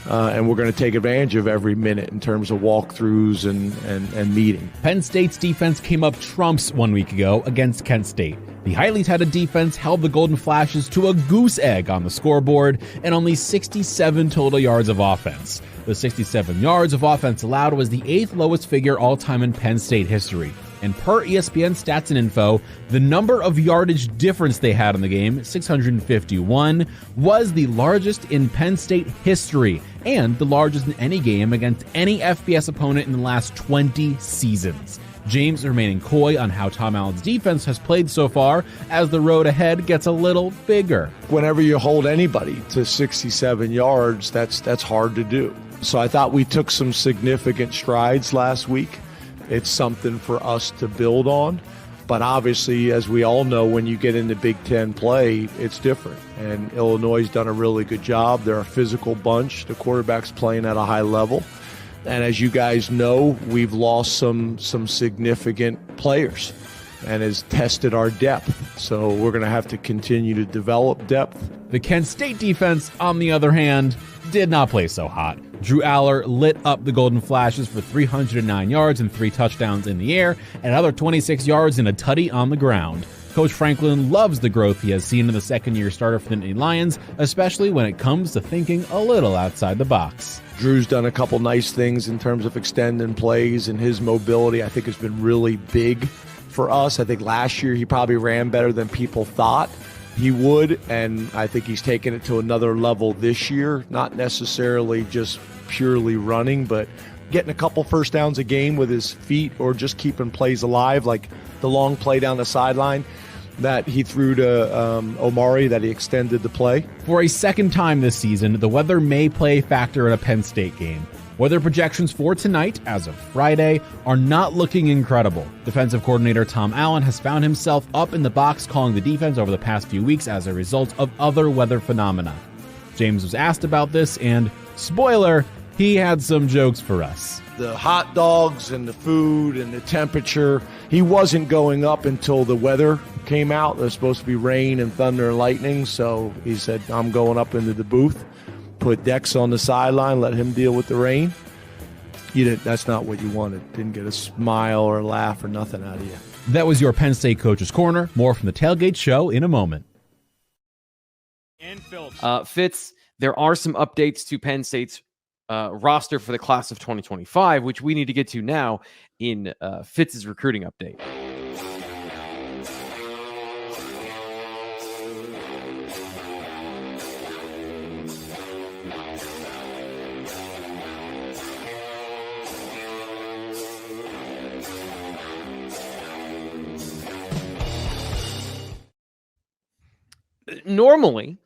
and we're going to take advantage of every minute in terms of walkthroughs and meeting. Penn State's defense came up trumps 1 week ago against Kent State. The highly touted defense held the Golden Flashes to a goose egg on the scoreboard and only 67 total yards of offense. The 67 yards of offense allowed was the 8th lowest figure all-time in Penn State history. And per ESPN Stats and Info, the number of yardage difference they had in the game, 651, was the largest in Penn State history and the largest in any game against any FBS opponent in the last 20 seasons. James remaining coy on how Tom Allen's defense has played so far as the road ahead gets a little bigger. Whenever you hold anybody to 67 yards, that's hard to do. So I thought we took some significant strides last week. It's something for us to build on. But obviously, as we all know, when you get into Big Ten play, it's different. And Illinois has done a really good job. They're a physical bunch. The quarterback's playing at a high level. And as you guys know, we've lost some significant players and has tested our depth. So we're going to have to continue to develop depth. The Kent State defense, on the other hand, did not play so hot. Drew Allar lit up the Golden Flashes for 309 yards and 3 touchdowns in the air and another 26 yards and a tutty on the ground. Coach Franklin loves the growth he has seen in the second-year starter for the Nittany Lions, especially when it comes to thinking a little outside the box. Drew's done a couple nice things in terms of extending plays, and his mobility, I think, has been really big for us. I think last year he probably ran better than people thought he would, and I think he's taken it to another level this year, not necessarily just purely running, but getting a couple first downs a game with his feet or just keeping plays alive, like the long play down the sideline that he threw to Omari that he extended the play. For a second time this season, the weather may play a factor in a Penn State game. Weather projections for tonight, as of Friday, are not looking incredible. Defensive coordinator Tom Allen has found himself up in the box calling the defense over the past few weeks as a result of other weather phenomena. James was asked about this, and, spoiler, he had some jokes for us. The hot dogs and the food and the temperature, he wasn't going up until the weather came out. There's supposed to be rain and thunder and lightning, so he said, I'm going up into the booth, put Dex on the sideline, let him deal with the rain. That's not what you wanted. Didn't get a smile or a laugh or nothing out of you. That was your Penn State Coach's Corner. More from the Tailgate Show in a moment. Fitz, there are some updates to Penn State's roster for the class of 2025, which we need to get to now in Fitz's recruiting update. Normally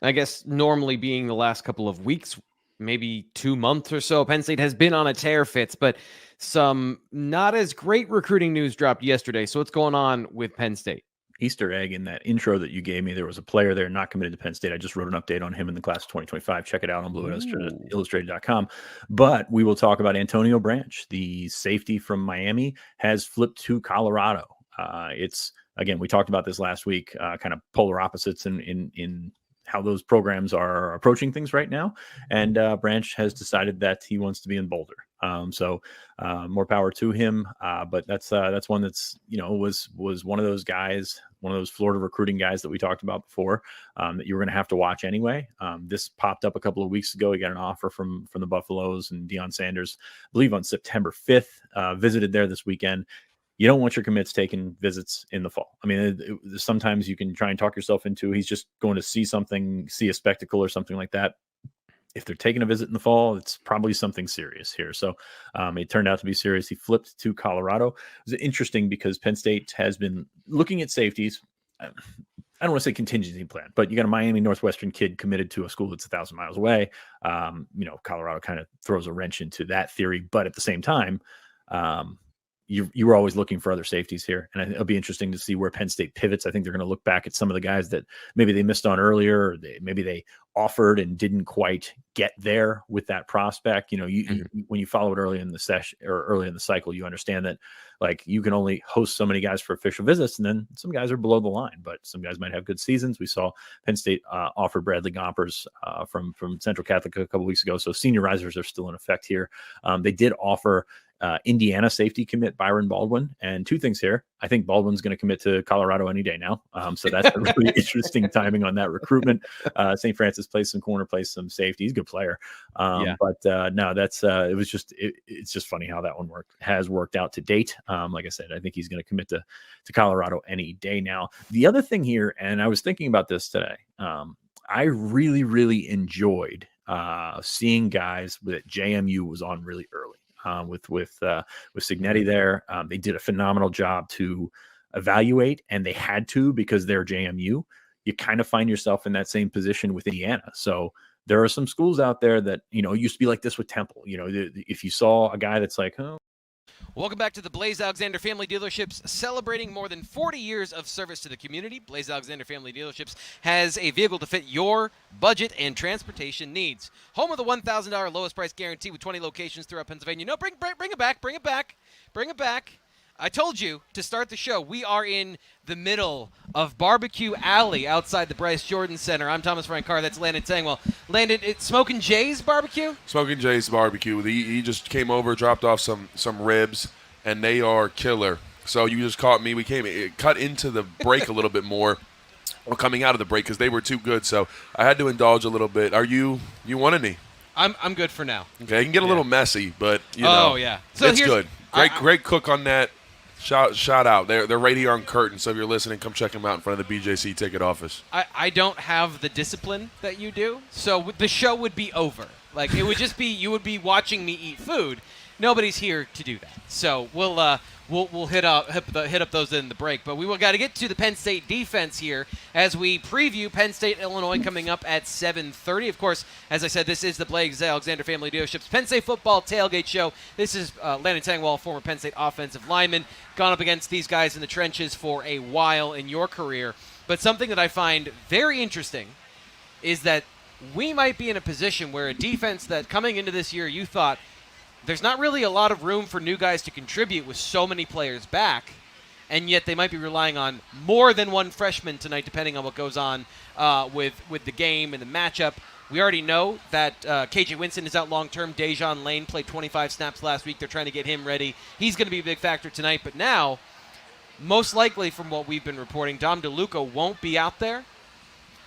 being the last couple of weeks, maybe 2 months or so, Penn State has been on a tear, Fitz, but some not as great recruiting news dropped yesterday. So what's going on with Penn State? Easter egg in that intro that you gave me. There was a player there not committed to Penn State. I just wrote an update on him in the class of 2025. Check it out on blueillustrated.com. But we will talk about Antonio Branch, the safety from Miami, has flipped to Colorado. It's, again, we talked about this last week, kind of polar opposites in how those programs are approaching things right now. And Branch has decided that he wants to be in Boulder. So more power to him. But that's one that's, was one of those guys, one of those Florida recruiting guys that we talked about before, that you were going to have to watch anyway. This popped up a couple of weeks ago. He got an offer from the Buffaloes, and Deion Sanders, I believe on September 5th, visited there this weekend. You don't want your commits taking visits in the fall. I mean, sometimes you can try and talk yourself into he's just going to see something, see a spectacle or something like that. If they're taking a visit in the fall, it's probably something serious here. So it turned out to be serious. He flipped to Colorado. It was interesting because Penn State has been looking at safeties. I don't want to say contingency plan, but you got a Miami Northwestern kid committed to a school that's 1,000 miles away. Colorado kind of throws a wrench into that theory, but at the same time, you were always looking for other safeties here. And it'll be interesting to see where Penn State pivots. I think they're going to look back at some of the guys that maybe they missed on earlier, or maybe they offered and didn't quite get there with that prospect. When you follow it early in the session or early in the cycle, you understand that like you can only host so many guys for official visits, and then some guys are below the line, but some guys might have good seasons. We saw Penn State offer Bradley Gompers from Central Catholic a couple weeks ago. So senior risers are still in effect here. They did offer Indiana safety commit Byron Baldwin, and two things here. I think Baldwin's going to commit to Colorado any day now. So that's a really interesting timing on that recruitment. St. Francis plays some corner, plays some safety. He's a good player. But no, that's it's just funny how that one has worked out to date. Like I said, I think he's going to commit to Colorado any day now. The other thing here, and I was thinking about this today, I really, really enjoyed seeing guys that JMU was on really early. With Cignetti there. They did a phenomenal job to evaluate, and they had to because they're JMU. You kind of find yourself in that same position with Indiana. So there are some schools out there that, used to be like this with Temple. If you saw a guy that's like, oh. Welcome back to the Blaze Alexander Family Dealerships, celebrating more than 40 years of service to the community. Blaze Alexander Family Dealerships has a vehicle to fit your budget and transportation needs. Home of the $1,000 lowest price guarantee with 20 locations throughout Pennsylvania. No, bring it back. I told you to start the show. We are in the middle of Barbecue Alley outside the Bryce Jordan Center. I'm Thomas Frank Carr. That's Landon Tengwall. Landon, it's Smoking Jay's Barbecue? Smoking Jay's Barbecue. He just came over, dropped off some ribs, and they are killer. So you just caught me. It cut into the break a little bit more, or coming out of the break, because they were too good. So I had to indulge a little bit. Are you want any? I'm good for now. Okay, it can get a little messy, but So it's good. Great cook on that. Shout out. They're right here on Curtin, so if you're listening, come check them out in front of the BJC ticket office. I don't have the discipline that you do, so the show would be over. Like, it would just be, you would be watching me eat food. Nobody's here to do that. So we'll hit up those in the break. But we got to get to the Penn State defense here as we preview Penn State, Illinois coming up at 7:30. Of course, as I said, this is the Blaze Alexander Family Dealerships Penn State Football Tailgate Show. This is Landon Tengwall, former Penn State offensive lineman, gone up against these guys in the trenches for a while in your career. But something that I find very interesting is that we might be in a position where a defense that coming into this year you thought, there's not really a lot of room for new guys to contribute with so many players back, and yet they might be relying on more than one freshman tonight, depending on what goes on with the game and the matchup. We already know that KJ Winston is out long-term. Dejon Lane played 25 snaps last week. They're trying to get him ready. He's going to be a big factor tonight. But now, most likely from what we've been reporting, Dom DeLuca won't be out there.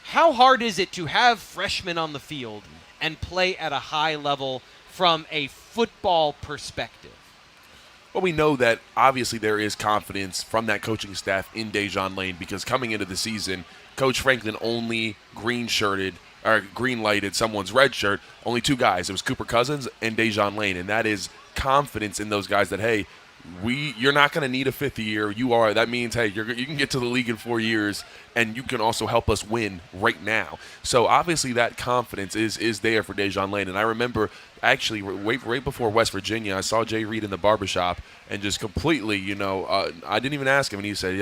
How hard is it to have freshmen on the field and play at a high level from a football perspective? Well, we know that obviously there is confidence from that coaching staff in Dejon Lane, because coming into the season, Coach Franklin only green-lighted someone's red shirt, only two guys. It was Cooper Cousins and Dejon Lane, and that is confidence in those guys that, hey, you're not going to need a fifth year. That means, hey, you can get to the league in 4 years, and you can also help us win right now. So obviously that confidence is there for Dejon Lane. And I remember actually right before West Virginia, I saw Jay Reed in the barbershop and just completely, I didn't even ask him, and he said,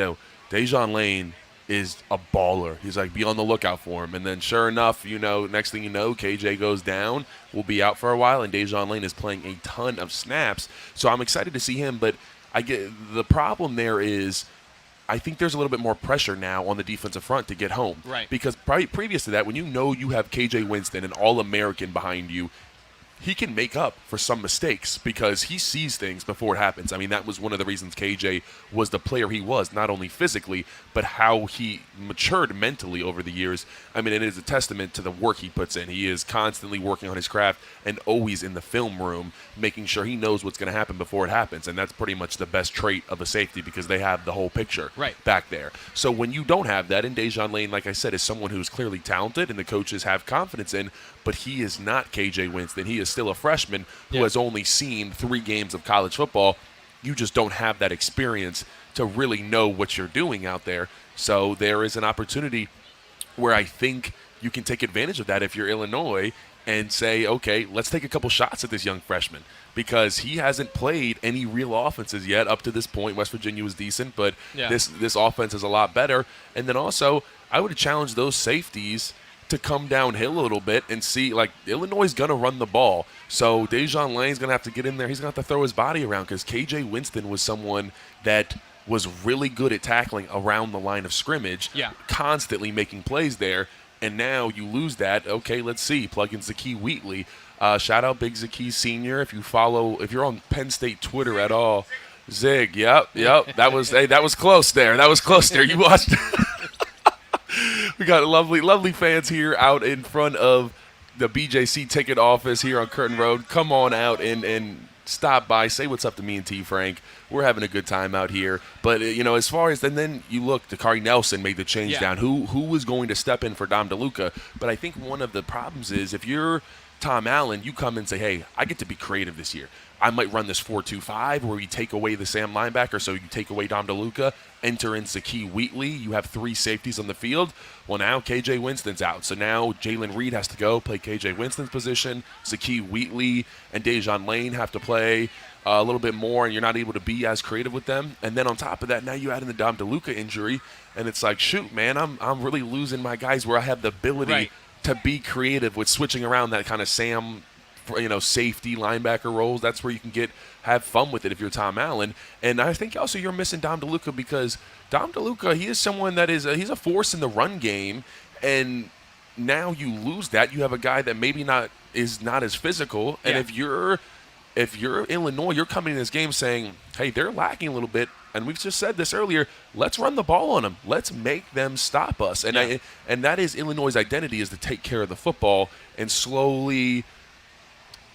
Dejon Lane is a baller. He's like, be on the lookout for him. And then sure enough, next thing you know, KJ goes down, will be out for a while, and Dejan Lane is playing a ton of snaps. So I'm excited to see him, but I get the problem there is I think there's a little bit more pressure now on the defensive front to get home. Right. Because previous to that, when you have KJ Winston, an All-American behind you, he can make up for some mistakes because he sees things before it happens. I mean, that was one of the reasons KJ was the player he was, not only physically, but how he matured mentally over the years. I mean, it is a testament to the work he puts in. He is constantly working on his craft and always in the film room, making sure he knows what's going to happen before it happens. And that's pretty much the best trait of a safety because they have the whole picture back there. So when you don't have that, and Dejan Lane, like I said, is someone who's clearly talented and the coaches have confidence in, but he is not KJ Winston. He is still a freshman who has only seen 3 games of college football. You just don't have that experience to really know what you're doing out there. So there is an opportunity where I think you can take advantage of that if you're Illinois and say, okay, let's take a couple shots at this young freshman because he hasn't played any real offenses yet up to this point. West Virginia was decent, but this offense is a lot better. And then also, I would challenge those safeties to come downhill a little bit and see, like, Illinois is going to run the ball. So Dejan Lane's going to have to get in there. He's going to have to throw his body around because KJ Winston was someone that was really good at tackling around the line of scrimmage, constantly making plays there. And now you lose that. Okay, let's see. Plug in Zakee Wheatley. Shout out Big Zakee Sr. If you're on Penn State Twitter at all. Zig, yep. That was close there. You watched We got lovely fans here out in front of the BJC ticket office here on Curtin Road. Come on out and stop by. Say what's up to me and T. Frank. We're having a good time out here. But, as far as then you look, Dakari Nelson made the change down. Who was going to step in for Dom DeLuca? But I think one of the problems is if you're Tom Allen, you come and say, hey, I get to be creative this year. I might run this 4-2-5 where you take away the Sam linebacker, so you take away Dom DeLuca, enter in Zakee Wheatley. You have 3 safeties on the field. Well, now KJ Winston's out. So now Jalen Reed has to go play KJ Winston's position. Zakee Wheatley and Dejan Lane have to play a little bit more, and you're not able to be as creative with them. And then on top of that, now you add in the Dom DeLuca injury, and it's like, shoot, man, I'm really losing my guys where I have the ability to be creative with switching around that kind of Sam safety linebacker roles. That's where you can have fun with it if you're Tom Allen. And I think also you're missing Dom DeLuca because Dom DeLuca, he is someone that he's a force in the run game, and now you lose that. You have a guy that maybe is not as physical, and if you're Illinois, you're coming in this game saying, hey, they're lacking a little bit, and we've just said this earlier, let's run the ball on them. Let's make them stop us. And and that is Illinois' identity, is to take care of the football and slowly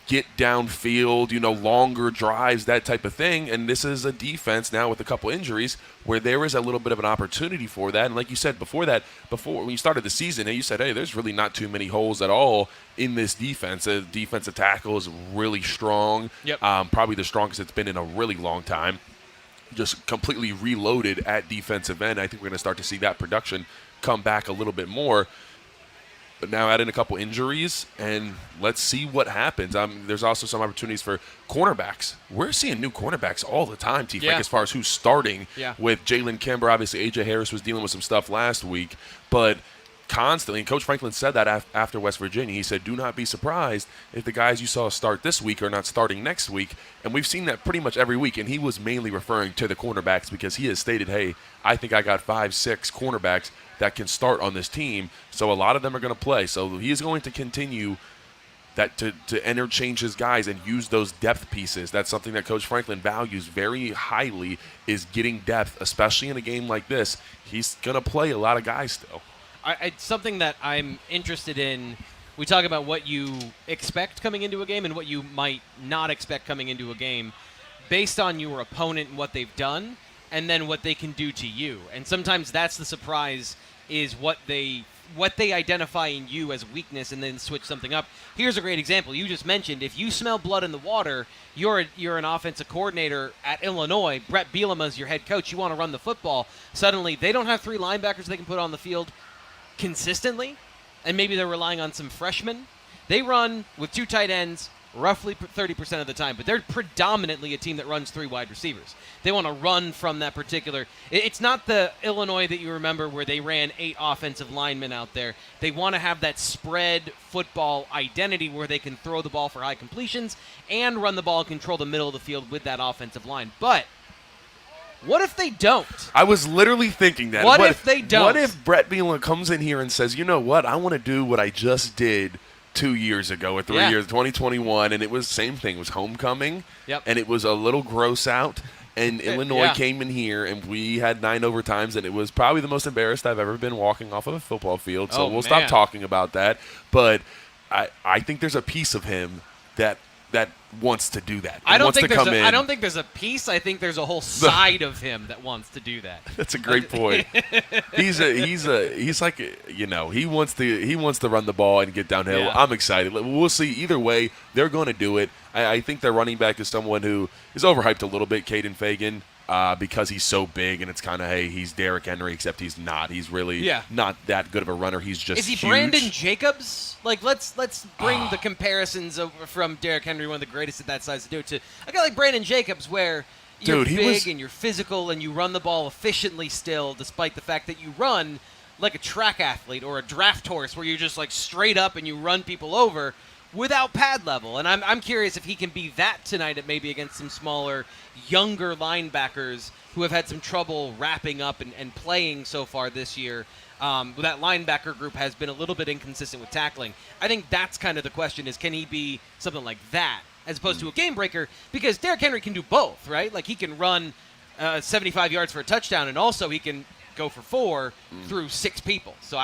get downfield, longer drives, that type of thing. And this is a defense now with a couple injuries where there is a little bit of an opportunity for that. And like you said before when you started the season, you said, hey, there's really not too many holes at all in this defense. The defensive tackle is really strong, probably the strongest it's been in a really long time. Just completely reloaded at defensive end. I think we're going to start to see that production come back a little bit more. But now add in a couple injuries, and let's see what happens. There's also some opportunities for cornerbacks. We're seeing new cornerbacks all the time, T. Frank, as far as who's starting with Jalen Kimber. Obviously, A.J. Harris was dealing with some stuff last week, but constantly, and Coach Franklin said that after West Virginia. He said, do not be surprised if the guys you saw start this week are not starting next week. And we've seen that pretty much every week, and he was mainly referring to the cornerbacks because he has stated, hey, I think I got 5-6 cornerbacks that can start on this team. So a lot of them are going to play. So he is going to continue that to interchange his guys and use those depth pieces. That's something that Coach Franklin values very highly, is getting depth, especially in a game like this. He's going to play a lot of guys still. It's something that I'm interested in. We talk about what you expect coming into a game and what you might not expect coming into a game based on your opponent and what they've done, and then what they can do to you. And sometimes that's the surprise, is what they identify in you as weakness and then switch something up. Here's a great example. You just mentioned, if you smell blood in the water, you're an offensive coordinator at Illinois. Brett Bielema's your head coach. You want to run the football. Suddenly, they don't have 3 linebackers they can put on the field consistently, and maybe they're relying on some freshmen. They run with 2 tight ends, roughly 30% of the time, but they're predominantly a team that runs 3 wide receivers. They want to run from that particular. It's not the Illinois that you remember where they ran 8 offensive linemen out there. They want to have that spread football identity where they can throw the ball for high completions and run the ball and control the middle of the field with that offensive line. But what if they don't? I was literally thinking that. What if they don't? What if Brett Bielema comes in here and says, you know what, I want to do what I just did 2 years ago or 3 years, 2021, and it was the same thing. It was homecoming, and it was a little gross out, and Illinois came in here, and we had 9 overtimes, and it was probably the most embarrassed I've ever been walking off of a football field, so we'll stop talking about that. But I think there's a piece of him that wants to do that. I don't think there's a piece. I think there's a whole side of him that wants to do that. That's a great point. He's like, you know, he wants to run the ball and get downhill. Yeah. I'm excited. We'll see. Either way, they're going to do it. I think their running back is someone who is overhyped a little bit, Caden Fagan, because he's so big, and it's kind of, hey, he's Derrick Henry, except he's not. He's really not that good of a runner. He's just Is he huge. Brandon Jacobs? Like, let's bring the comparisons over from Derrick Henry, one of the greatest at that size, to do it to a guy like Brandon Jacobs, where you're big and you're physical and you run the ball efficiently still, despite the fact that you run like a track athlete or a draft horse, where you're just like straight up and you run people over without pad level. And I'm curious if he can be that tonight, at maybe against some smaller, younger linebackers who have had some trouble wrapping up and playing so far this year. That linebacker group has been a little bit inconsistent with tackling. I think that's kind of the question, is can he be something like that as opposed to a game breaker? Because Derrick Henry can do both, right? Like, he can run 75 yards for a touchdown, and also he can go for 4 through 6 people. So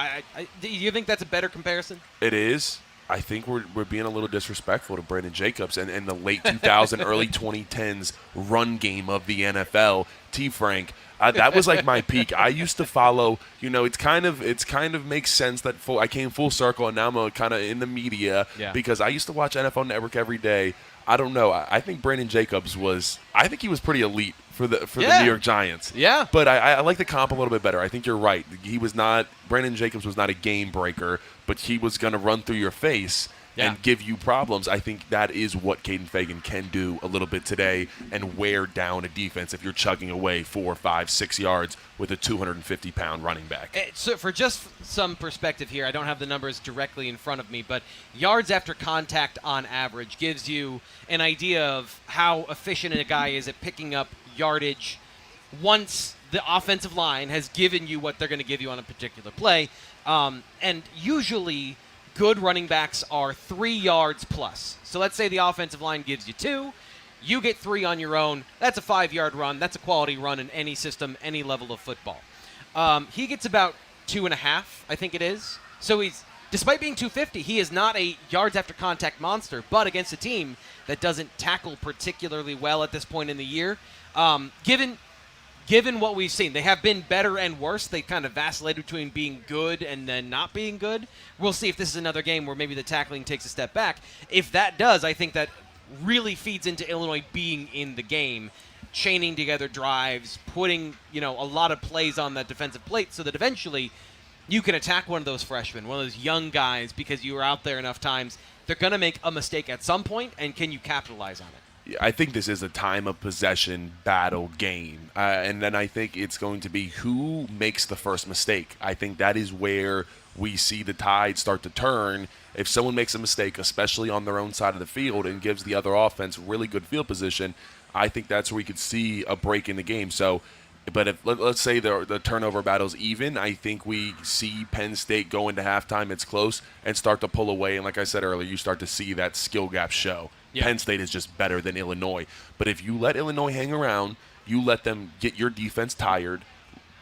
do you think that's a better comparison? It is. I think we're being a little disrespectful to Brandon Jacobs and the late 2000, early 2010s run game of the NFL. T. Frank, that was like my peak. I used to follow. You know, it's kind of makes sense that I came full circle, and now I'm kind of in the media because I used to watch NFL Network every day. I don't know. I think Brandon Jacobs was. I think he was pretty elite for the New York Giants. Yeah. But I like the comp a little bit better. I think you're right. He was not. Brandon Jacobs was not a game breaker, but he was going to run through your face and give you problems. I think that is what Caden Fagan can do a little bit today, and wear down a defense if you're chugging away 4, 5, 6 yards with a 250-pound running back. So for just some perspective here, I don't have the numbers directly in front of me, but yards after contact on average gives you an idea of how efficient a guy is at picking up yardage once the offensive line has given you what they're going to give you on a particular play. And usually good running backs are 3 yards plus. So let's say the offensive line gives you 2. You get 3 on your own. That's a 5-yard run. That's a quality run in any system, any level of football. He gets about 2.5, I think it is. So he's, despite being 250, he is not a yards after contact monster, but against a team that doesn't tackle particularly well at this point in the year, given what we've seen, they have been better and worse. They kind of vacillated between being good and then not being good. We'll see if this is another game where maybe the tackling takes a step back. If that does, I think that really feeds into Illinois being in the game, chaining together drives, putting, a lot of plays on that defensive plate so that eventually you can attack one of those freshmen, one of those young guys, because you were out there enough times. They're going to make a mistake at some point, and can you capitalize on it? I think this is a time of possession battle game. And then I think it's going to be who makes the first mistake. I think that is where we see the tide start to turn. If someone makes a mistake, especially on their own side of the field, and gives the other offense really good field position, I think that's where we could see a break in the game. So, but if let's say the turnover battle's even, I think we see Penn State go into halftime, it's close, and start to pull away. And like I said earlier, you start to see that skill gap show. Yeah. Penn State is just better than Illinois. But if you let Illinois hang around, you let them get your defense tired,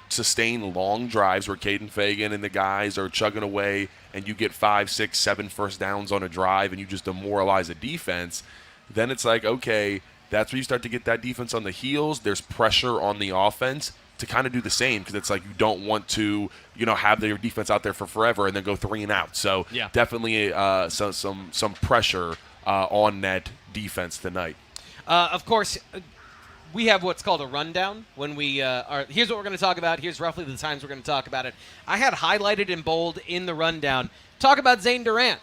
sustain long drives where Caden Fagan and the guys are chugging away, and you get 5, 6, 7 first downs on a drive, and you just demoralize a defense, then it's like, okay, that's where you start to get that defense on the heels. There's pressure on the offense to kind of do the same, because it's like you don't want to, have their defense out there for forever and then go 3 and out. So definitely some pressure on that defense tonight. Of course, we have what's called a rundown when we here's what we're going to talk about. Here's roughly the times we're going to talk about it. I had highlighted in bold in the rundown, talk about Zane Durant.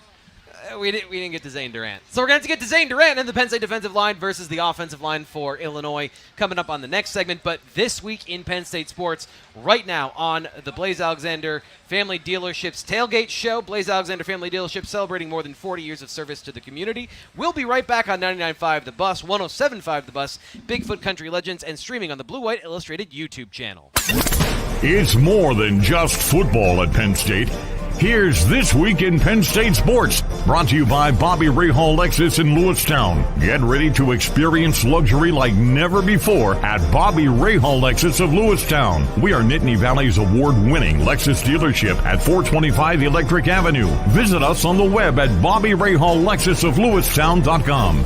we didn't get to Zane Durant. So we're going to get to Zane Durant and the Penn State defensive line versus the offensive line for Illinois coming up on the next segment. But this week in Penn State sports, right now on the Blaise Alexander Family Dealerships Tailgate Show, Blaise Alexander Family Dealership celebrating more than 40 years of service to the community. We'll be right back on 99.5 The Bus, 107.5 The Bus, Bigfoot Country Legends, and streaming on the Blue White Illustrated YouTube channel. It's more than just football at Penn State. Here's This Week in Penn State Sports, brought to you by Bobby Rahal Lexus in Lewistown. Get ready to experience luxury like never before at Bobby Rahal Lexus of Lewistown. We are Nittany Valley's award-winning Lexus dealership at 425 Electric Avenue. Visit us on the web at BobbyRahalLexusofLewistown.com.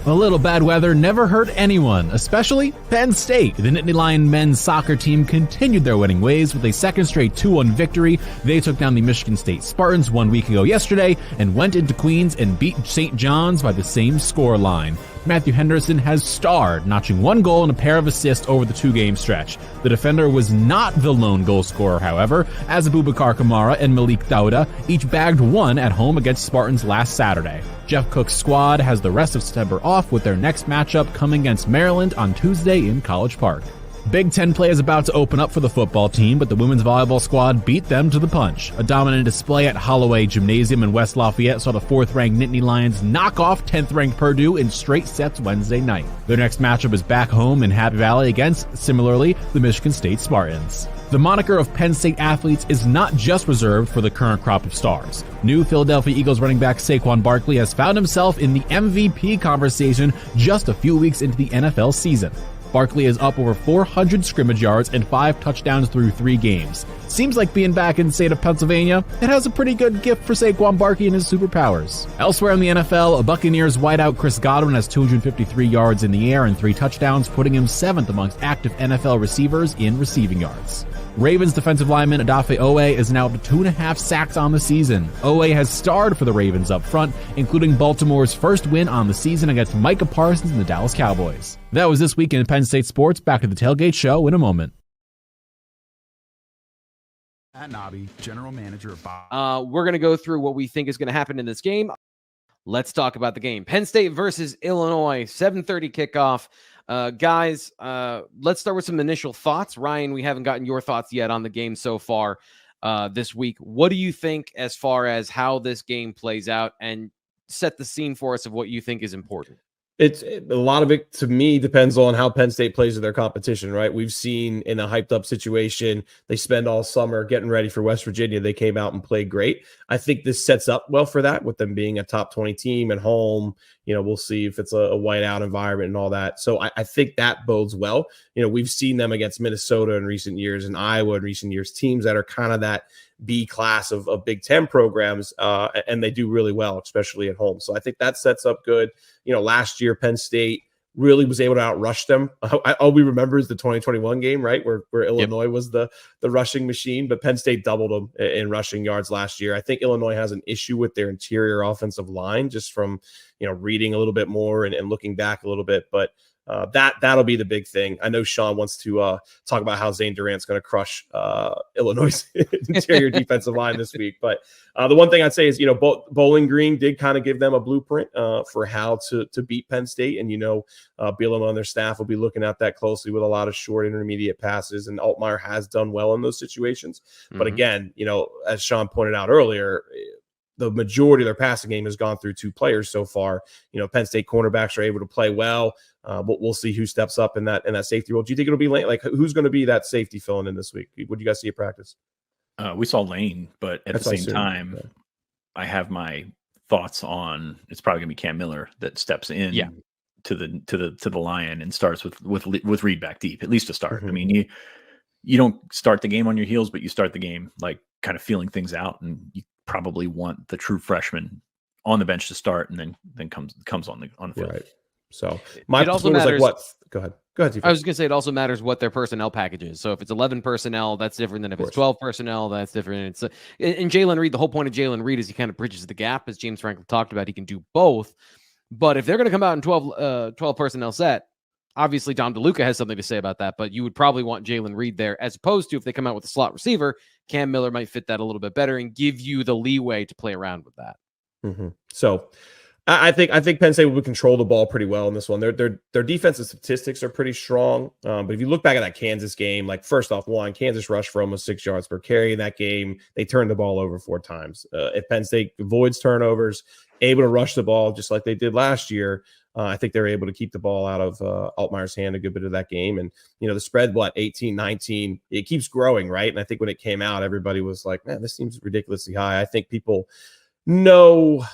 A little bad weather never hurt anyone, especially Penn State. The Nittany Lion men's soccer team continued their winning ways with a second straight 2-1 victory. They took down the Michigan State Spartans 1 week ago yesterday and went into Queens and beat St. John's by the same score line. Matthew Henderson has starred, notching 1 goal and a pair of assists over the 2-game stretch. The defender was not the lone goal scorer, however, as Abubakar Kamara and Malik Dauda each bagged 1 at home against Spartans last Saturday. Jeff Cook's squad has the rest of September off with their next matchup coming against Maryland on Tuesday in College Park. Big Ten play is about to open up for the football team, but the women's volleyball squad beat them to the punch. A dominant display at Holloway Gymnasium in West Lafayette saw the 4th-ranked Nittany Lions knock off 10th-ranked Purdue in straight sets Wednesday night. Their next matchup is back home in Happy Valley against, similarly, the Michigan State Spartans. The moniker of Penn State athletes is not just reserved for the current crop of stars. New Philadelphia Eagles running back Saquon Barkley has found himself in the MVP conversation just a few weeks into the NFL season. Barkley is up over 400 scrimmage yards and 5 touchdowns through 3 games. Seems like being back in the state of Pennsylvania, it has a pretty good gift for Saquon Barkley and his superpowers. Elsewhere in the NFL, a Buccaneers wideout Chris Godwin has 253 yards in the air and 3 touchdowns, putting him 7th amongst active NFL receivers in receiving yards. Ravens defensive lineman Odafe Owe is now up to 2.5 sacks on the season. Owe has starred for the Ravens up front, including Baltimore's first win on the season against Micah Parsons and the Dallas Cowboys. That was This Week in Penn State Sports. Back to the Tailgate Show in a moment. Matt Nobby, general manager of We're going to go through what we think is going to happen in this game. Let's talk about the game. Penn State versus Illinois, 7:30 kickoff. Guys, let's start with some initial thoughts. Ryan, we haven't gotten your thoughts yet on the game so far this week. What do you think as far as how this game plays out, and set the scene for us of what you think is important? A lot of it, to me, depends on how Penn State plays with their competition, right? We've seen in a hyped up situation, they spend all summer getting ready for West Virginia. They came out and played great. I think this sets up well for that, with them being a top 20 team at home. We'll see if it's a whiteout environment and all that. So I think that bodes well. We've seen them against Minnesota in recent years and Iowa in recent years, teams that are kind of that B class of Big Ten programs, and they do really well, especially at home. So I think that sets up good. Last year, Penn State really was able to outrush them. All we remember is the 2021 game, right, where Illinois was the rushing machine, but Penn State doubled them in rushing yards last year. I think Illinois has an issue with their interior offensive line, just from reading a little bit more and looking back a little bit, but that'll be the big thing. I know Sean wants to talk about how Zane Durant's going to crush Illinois' interior defensive line this week. But the one thing I'd say is, Bowling Green did kind of give them a blueprint for how to beat Penn State. And, Bielema and their staff will be looking at that closely with a lot of short intermediate passes. And Altmaier has done well in those situations. Mm-hmm. But again, as Sean pointed out earlier, the majority of their passing game has gone through 2 players so far. Penn State cornerbacks are able to play well, but we'll see who steps up in that safety role. Do you think it'll be Lane? Like, who's going to be that safety filling in this week? What do you guys see at practice? We saw Lane, but at the same time, yeah. I have my thoughts on it's probably going to be Cam Miller that steps in to the Lion and starts with Reed back deep, at least to start. Mm-hmm. I mean, you don't start the game on your heels, but you start the game like kind of feeling things out, and you probably want the true freshman on the bench to start, and then comes on the field. Right. So my also matters. Like, what? Go ahead. I was going to say it also matters what their personnel package is. So if it's 11 personnel, that's different than if it's 12 personnel. That's different. It's and Jalen Reed. The whole point of Jalen Reed is he kind of bridges the gap, as James Franklin talked about. He can do both. But if they're going to come out in 12 personnel set, Obviously, Dom DeLuca has something to say about that, but you would probably want Jalen Reed there, as opposed to if they come out with a slot receiver, Cam Miller might fit that a little bit better and give you the leeway to play around with that. Mm-hmm. So I think Penn State would control the ball pretty well in this one. Their defensive statistics are pretty strong. But if you look back at that Kansas game, like first off, Kansas rushed for almost 6 yards per carry in that game. They turned the ball over 4 times. If Penn State avoids turnovers, able to rush the ball just like they did last year, I think they're able to keep the ball out of Altmaier's hand a good bit of that game. And, the spread, 18-19, it keeps growing, right? And I think when it came out, everybody was like, man, this seems ridiculously high. I think people know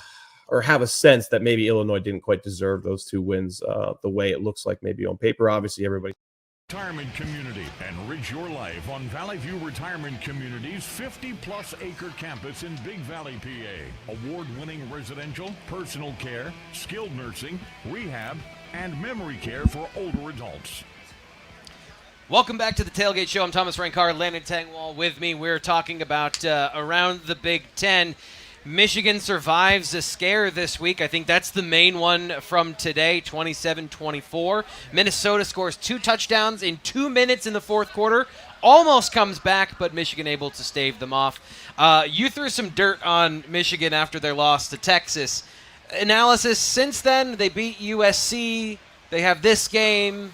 or have a sense that maybe Illinois didn't quite deserve those 2 wins the way it looks like maybe on paper. Obviously, everybody. Retirement community. Enrich your life on Valley View Retirement Community's 50-plus acre campus in Big Valley, PA. Award-winning residential, personal care, skilled nursing, rehab, and memory care for older adults. Welcome back to the Tailgate Show. I'm Thomas Rankar, Landon Tengwall with me. We're talking about around the Big Ten. Michigan survives a scare this week. I think that's the main one from today, 27-24. Minnesota scores 2 touchdowns in 2 minutes in the fourth quarter. Almost comes back, but Michigan able to stave them off. You threw some dirt on Michigan after their loss to Texas. Analysis since then, they beat USC. They have this game.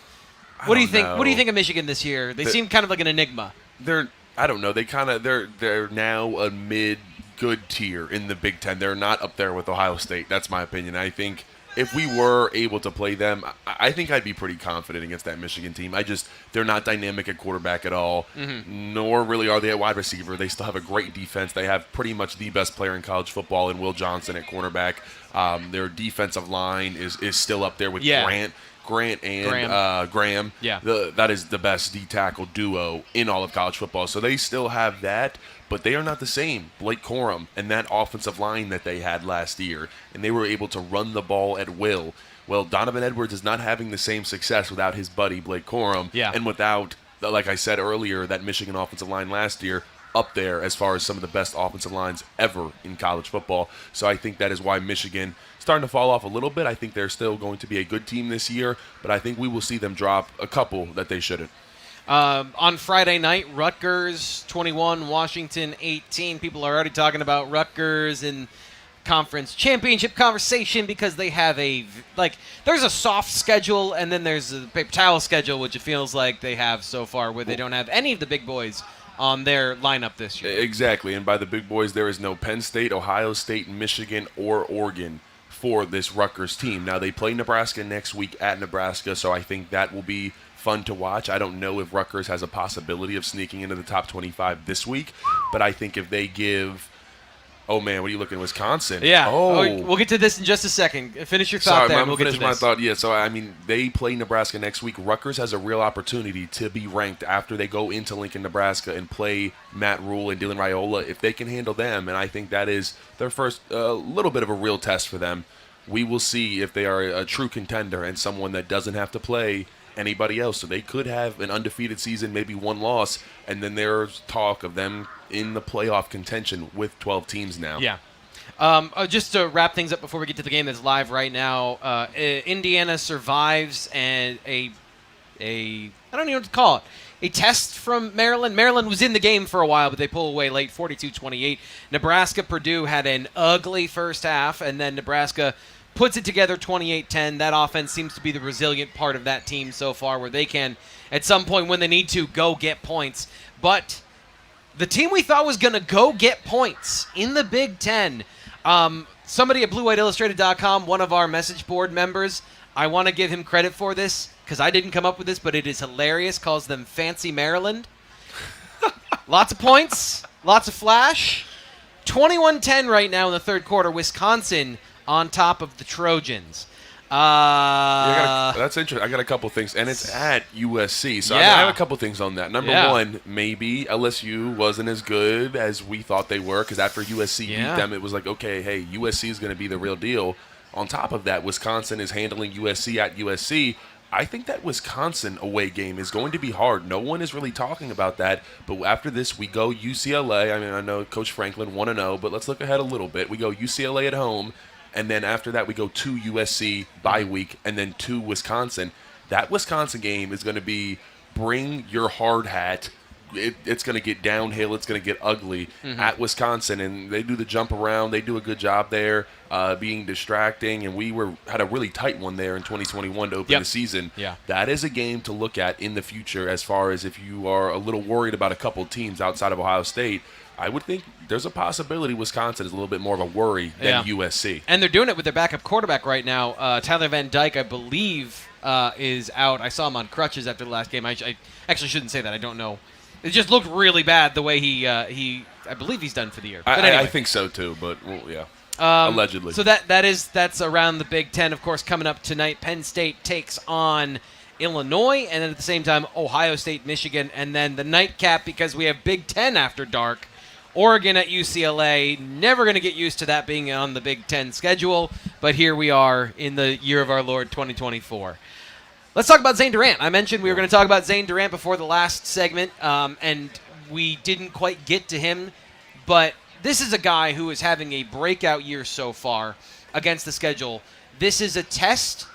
What do you think? What do you think of Michigan this year? They seem kind of like an enigma. I don't know. They're now a good tier in the Big Ten. They're not up there with Ohio State. That's my opinion. I think if we were able to play them, I think I'd be pretty confident against that Michigan team. They're not dynamic at quarterback at all, nor really are they at wide receiver. They still have a great defense. They have pretty much the best player in college football in Will Johnson at cornerback. Their defensive line is still up there with Grant and Graham. Yeah. That is the best D-tackle duo in all of college football. So they still have that, but they are not the same. Blake Corum and that offensive line that they had last year, and they were able to run the ball at will. Well, Donovan Edwards is not having the same success without his buddy Blake Corum, and without, like I said earlier, that Michigan offensive line last year up there as far as some of the best offensive lines ever in college football. So I think that is why Michigan starting to fall off a little bit. I think they're still going to be a good team this year, but I think we will see them drop a couple that they shouldn't. On Friday night, Rutgers 21, Washington 18. People are already talking about Rutgers in conference championship conversation because they have there's a soft schedule and then there's a paper towel schedule, which it feels like they have so far, where they don't have any of the big boys on their lineup this year. Exactly, and by the big boys, there is no Penn State, Ohio State, Michigan, or Oregon for this Rutgers team. Now, they play Nebraska next week at Nebraska, so I think that will be fun to watch. I don't know if Rutgers has a possibility of sneaking into the top 25 this week, but I think if they give... Oh, man, what are you looking at? Wisconsin? Yeah. We'll get to this in just a second. Finish your thought there. We'll finish my thought. Yeah, so, I mean, they play Nebraska next week. Rutgers has a real opportunity to be ranked after they go into Lincoln, Nebraska, and play Matt Rule and Dylan Raiola. If they can handle them, and I think that is their first little bit of a real test for them, we will see if they are a true contender and someone that doesn't have to play anybody else. So they could have an undefeated season, maybe one loss, and then there's talk of them in the playoff contention with 12 teams now. Yeah. Just to wrap things up before we get to the game that's live right now, Indiana survives and I don't even know what to call it, a test from Maryland. Maryland was in the game for a while, but they pull away late, 42-28. Nebraska-Purdue had an ugly first half, and then Nebraska puts it together 28-10. That offense seems to be the resilient part of that team so far, where they can, at some point when they need to, go get points. But the team we thought was going to go get points in the Big Ten, somebody at BlueWhiteIllustrated.com, one of our message board members, I want to give him credit for this because I didn't come up with this, but it is hilarious, calls them Fancy Maryland. Lots of points, lots of flash. 21-10 right now in the third quarter. Wisconsin on top of the Trojans. That's interesting. I got a couple things, and it's at USC, so I have a couple things on that. Number one, maybe LSU wasn't as good as we thought they were, because after USC beat them, it was like, okay, hey, USC is going to be the real deal. On top of that, Wisconsin is handling USC at USC. I think that Wisconsin away game is going to be hard. No one is really talking about that, but after this, we go UCLA. I mean, I know Coach Franklin 1-0, but let's look ahead a little bit. We go UCLA at home. And then after that, we go to USC bye week, and then to Wisconsin. That Wisconsin game is going to be bring your hard hat. It's going to get downhill. It's going to get ugly at Wisconsin, and they do the jump around. They do a good job there, being distracting, and we had a really tight one there in 2021 to open the season. Yeah. That is a game to look at in the future as far as if you are a little worried about a couple teams outside of Ohio State. I would think there's a possibility Wisconsin is a little bit more of a worry than USC. And they're doing it with their backup quarterback right now. Tyler Van Dyke, I believe, is out. I saw him on crutches after the last game. I actually shouldn't say that. I don't know. It just looked really bad the way he I believe he's done for the year. But anyway. I think so too, but allegedly. So that's around the Big Ten. Of course, coming up tonight, Penn State takes on Illinois, and then at the same time, Ohio State, Michigan, and then the nightcap, because we have Big Ten after dark, Oregon at UCLA. Never going to get used to that being on the Big Ten schedule, but here we are in the year of our Lord 2024. Let's talk about Zane Durant. I mentioned we were going to talk about Zane Durant before the last segment, and we didn't quite get to him. But this is a guy who is having a breakout year so far against the schedule. This is a test,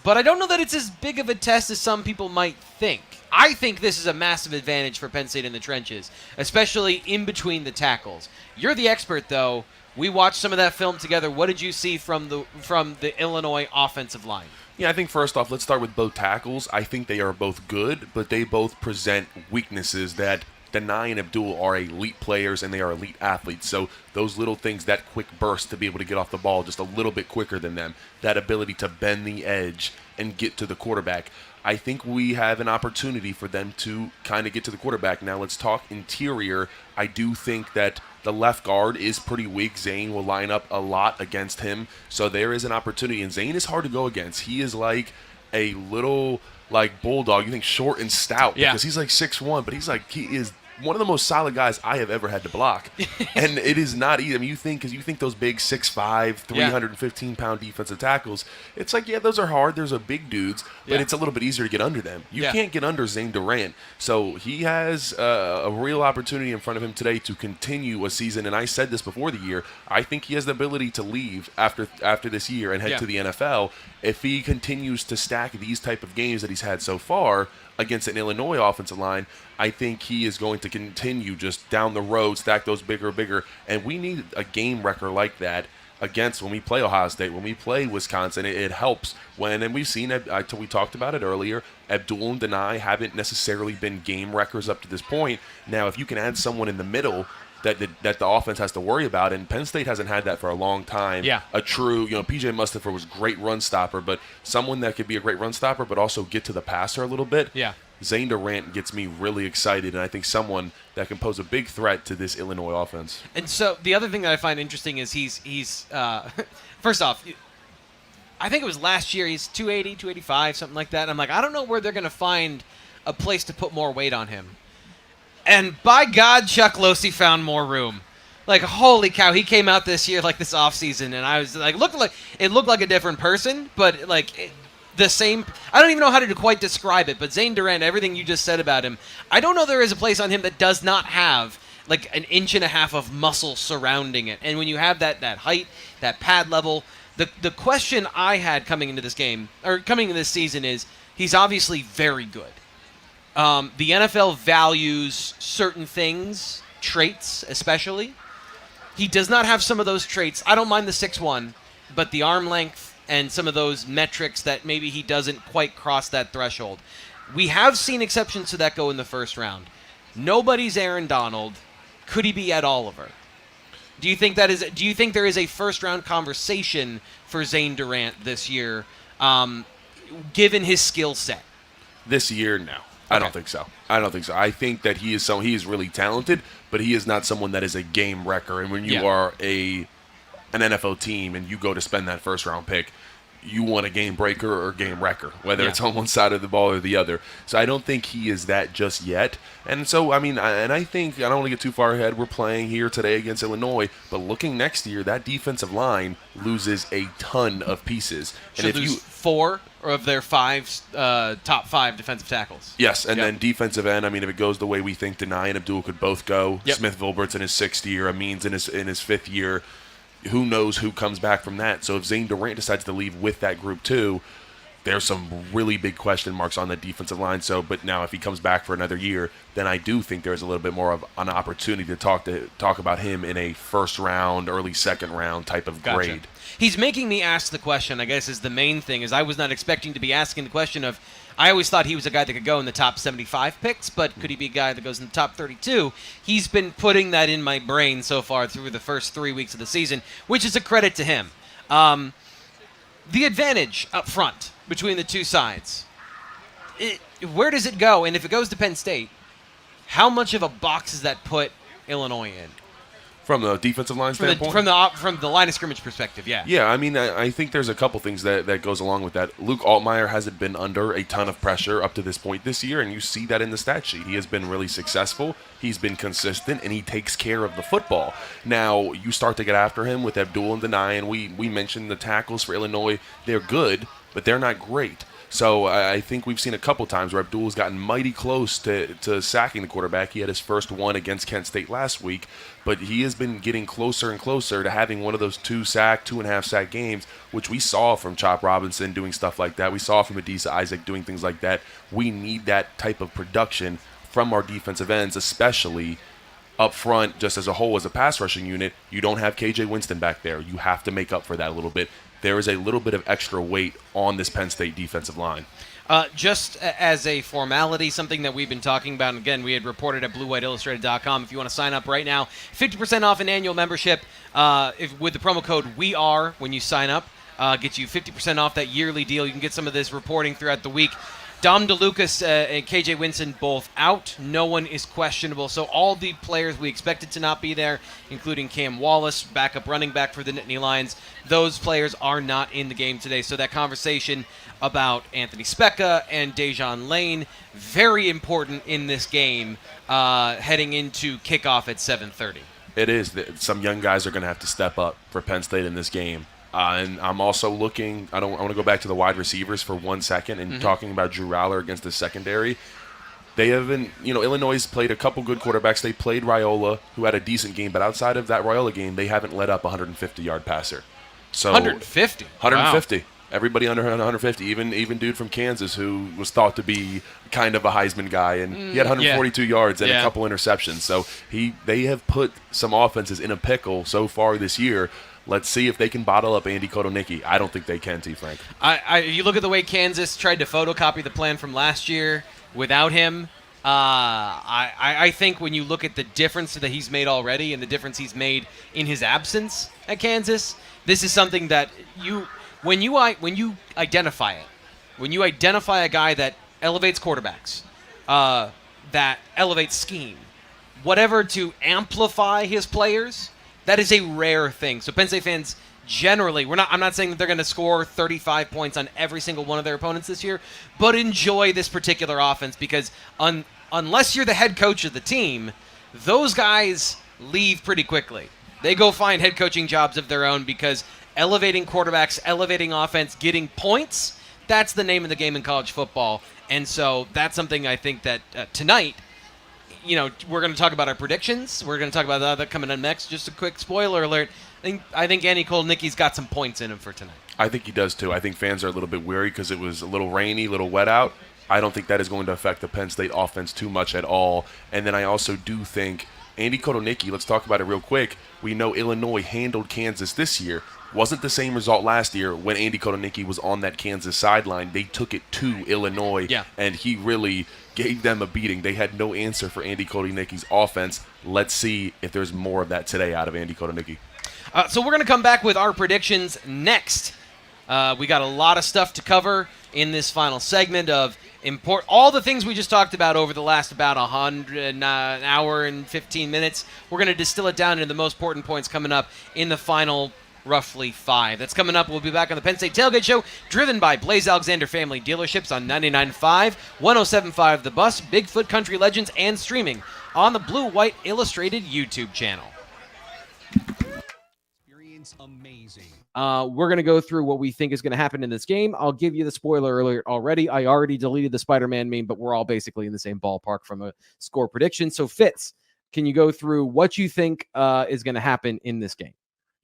but I don't know that it's as big of a test as some people might think. I think this is a massive advantage for Penn State in the trenches, especially in between the tackles. You're the expert, though. We watched some of that film together. What did you see from the Illinois offensive line? Yeah, I think first off, let's start with both tackles. I think they are both good, but they both present weaknesses that Nittany and Abdul are elite players and they are elite athletes. So those little things, that quick burst to be able to get off the ball just a little bit quicker than them, that ability to bend the edge and get to the quarterback. I think we have an opportunity for them to kind of get to the quarterback. Now let's talk interior. I do think that the left guard is pretty weak. Zane will line up a lot against him. So there is an opportunity. And Zane is hard to go against. He is like a little bulldog. You think short and stout because he's like 6'1", but he is one of the most solid guys I have ever had to block. And it is not easy. I mean, you think those big 6'5", 315-pound defensive tackles, it's like, those are hard. There's a big dudes, but it's a little bit easier to get under them. You can't get under Zane Durant. So he has a real opportunity in front of him today to continue a season. And I said this before the year. I think he has the ability to leave after this year and head to the NFL if he continues to stack these type of games that he's had so far against an Illinois offensive line. I think he is going to continue just down the road, stack those bigger, and we need a game wrecker like that against when we play Ohio State, when we play Wisconsin. It helps and we've seen it. We talked about it earlier. Abdul and Nittany haven't necessarily been game wreckers up to this point. Now, if you can add someone in the middle that the offense has to worry about, and Penn State hasn't had that for a long time. A true, PJ Mustipher was a great run stopper, but someone that could be a great run stopper, but also get to the passer a little bit. Zane Durant gets me really excited, and I think someone that can pose a big threat to this Illinois offense. And so the other thing that I find interesting is he's first off, I think it was last year, he's 280, 285, something like that. And I'm like, I don't know where they're going to find a place to put more weight on him. And by God, Chuck Losey found more room. Like, holy cow, he came out this year, this offseason, and I was like, it looked like a different person, but the same. I don't even know how to quite describe it, but Zane Durant, everything you just said about him, I don't know there is a place on him that does not have an inch and a half of muscle surrounding it. And when you have that height, that pad level, the question I had coming into this game, or coming into this season, is he's obviously very good. The NFL values certain things, traits especially. He does not have some of those traits. I don't mind the 6'1", but the arm length and some of those metrics that maybe he doesn't quite cross that threshold. We have seen exceptions to that go in the first round. Nobody's Aaron Donald. Could he be Ed Oliver? Do you think there is a first-round conversation for Zane Durant this year, given his skill set? This year, no. I don't think so. I think that he is really talented, but he is not someone that is a game wrecker. And when you are an NFL team and you go to spend that first-round pick, you want a game breaker or a game wrecker, whether it's on one side of the ball or the other. So I don't think he is that just yet. And so, I think, I don't want to get too far ahead. We're playing here today against Illinois, but looking next year, that defensive line loses a ton of pieces. And if you 4 of their top 5 defensive tackles. Yes, and then defensive end, if it goes the way we think Nittany and Abdul could both go, Smith-Vilbert's in his 6th year, Amin's in his 5th year, who knows who comes back from that. So if Zane Durant decides to leave with that group too, there's some really big question marks on the defensive line. So, but now if he comes back for another year, then I do think there's a little bit more of an opportunity to talk about him in a first round, early second round type of grade. He's making me ask the question, I guess, is the main thing, is I was not expecting to be asking the question of, I always thought he was a guy that could go in the top 75 picks, but could he be a guy that goes in the top 32? He's been putting that in my brain so far through the first 3 weeks of the season, which is a credit to him. The advantage up front between the two sides, where does it go? And if it goes to Penn State, how much of a box does that put Illinois in? From the defensive line standpoint? From the line of scrimmage perspective, yeah. Yeah, I mean, I think there's a couple things that goes along with that. Luke Altmaier hasn't been under a ton of pressure up to this point this year, and you see that in the stat sheet. He has been really successful. He's been consistent, and he takes care of the football. Now, you start to get after him with Abdul and Denai, and we mentioned the tackles for Illinois. They're good, but they're not great. So I think we've seen a couple times where Abdul's gotten mighty close to sacking the quarterback. He had his first one against Kent State last week, but he has been getting closer and closer to having one of those 2.5 sack games, which we saw from Chop Robinson doing stuff like that. We saw from Adisa Isaac doing things like that. We need that type of production from our defensive ends, especially up front, just as a whole, as a pass rushing unit. You don't have KJ Winston back there. You have to make up for that a little bit. There is a little bit of extra weight on this Penn State defensive line. Just as a formality, something that we've been talking about, and again, we had reported at BlueWhiteIllustrated.com. If you want to sign up right now, 50% off an annual membership with the promo code WEARE when you sign up. Gets you 50% off that yearly deal. You can get some of this reporting throughout the week. Dom DeLucas and KJ Winston both out. No one is questionable. So all the players we expected to not be there, including Cam Wallace, backup running back for the Nittany Lions, those players are not in the game today. So that conversation about Anthony Specca and Dejon Lane, very important in this game heading into kickoff at 7:30. It is. Some young guys are going to have to step up for Penn State in this game. And I'm also looking, I want to go back to the wide receivers for 1 second and talking about Drew Allar against the secondary. They have been, Illinois has played a couple good quarterbacks. They played Raiola, who had a decent game, but outside of that Raiola game, they haven't let up a 150-yard passer. So 150? 150. Wow. Everybody under 150, even dude from Kansas who was thought to be kind of a Heisman guy, and he had 142 yards and a couple interceptions. So they have put some offenses in a pickle so far this year. Let's see if they can bottle up Andy Kotelnicki. I don't think they can, Frank. You look at the way Kansas tried to photocopy the plan from last year without him. I think when you look at the difference that he's made already and the difference he's made in his absence at Kansas, this is something that when you identify it, when you identify a guy that elevates quarterbacks, that elevates scheme, whatever to amplify his players, that is a rare thing. So Penn State fans generally, I'm not saying that they're going to score 35 points on every single one of their opponents this year, but enjoy this particular offense because unless you're the head coach of the team, those guys leave pretty quickly. They go find head coaching jobs of their own because elevating quarterbacks, elevating offense, getting points, that's the name of the game in college football. And so that's something I think that tonight, we're going to talk about our predictions. We're going to talk about that coming up next. Just a quick spoiler alert. I think Andy Kotelnicki's got some points in him for tonight. I think he does, too. I think fans are a little bit weary because it was a little rainy, a little wet out. I don't think that is going to affect the Penn State offense too much at all. And then I also do think Andy Kotelnicki, let's talk about it real quick. We know Illinois handled Kansas this year. Wasn't the same result last year when Andy Kotelnicki was on that Kansas sideline. They took it to Illinois, and he really gave them a beating. They had no answer for Andy Kotelnicki's offense. Let's see if there's more of that today out of Andy Kotelnicki. So we're going to come back with our predictions next. We got a lot of stuff to cover in this final segment of all the things we just talked about over the last about an hour and 15 minutes. We're going to distill it down into the most important points coming up in the final roughly 5. That's coming up. We'll be back on the Penn State Tailgate Show, driven by Blaze Alexander Family Dealerships on 99.5, 107.5 The Bus, Bigfoot Country Legends, and streaming on the Blue White Illustrated YouTube channel. Experience amazing. We're going to go through what we think is going to happen in this game. I'll give you the spoiler alert already. I already deleted the Spider-Man meme, but we're all basically in the same ballpark from a score prediction. So, Fitz, can you go through what you think is going to happen in this game?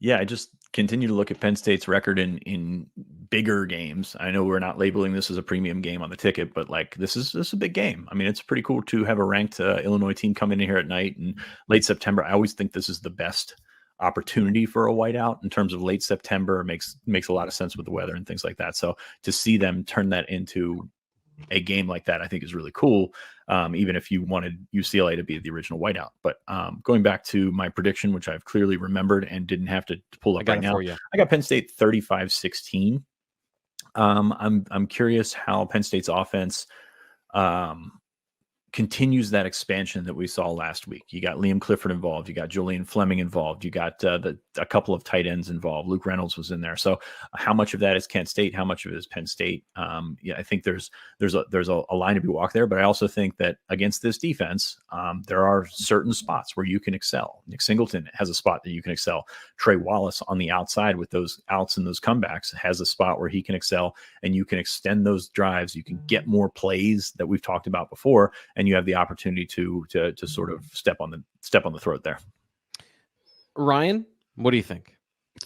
Yeah, I just continue to look at Penn State's record in bigger games. I know we're not labeling this as a premium game on the ticket, but like this is a big game. I mean, it's pretty cool to have a ranked Illinois team come in here at night in late September. I always think this is the best opportunity for a whiteout in terms of late September. Makes a lot of sense with the weather and things like that. So to see them turn that into a game like that, I think is really cool. Even if you wanted UCLA to be the original whiteout. But going back to my prediction, which I've clearly remembered and didn't have to pull up right now, I got Penn State 35-16. I'm curious how Penn State's offense continues that expansion that we saw last week. You got Liam Clifford involved. You got Julian Fleming involved. You got a couple of tight ends involved. Luke Reynolds was in there. So how much of that is Kent State? How much of it is Penn State? Yeah, I think there's a line to be walked there, but I also think that against this defense, there are certain spots where you can excel. Nick Singleton has a spot that you can excel. Trey Wallace on the outside with those outs and those comebacks has a spot where he can excel, and you can extend those drives. You can get more plays that we've talked about before, and you have the opportunity to sort of step on the throat there. Ryan, what do you think?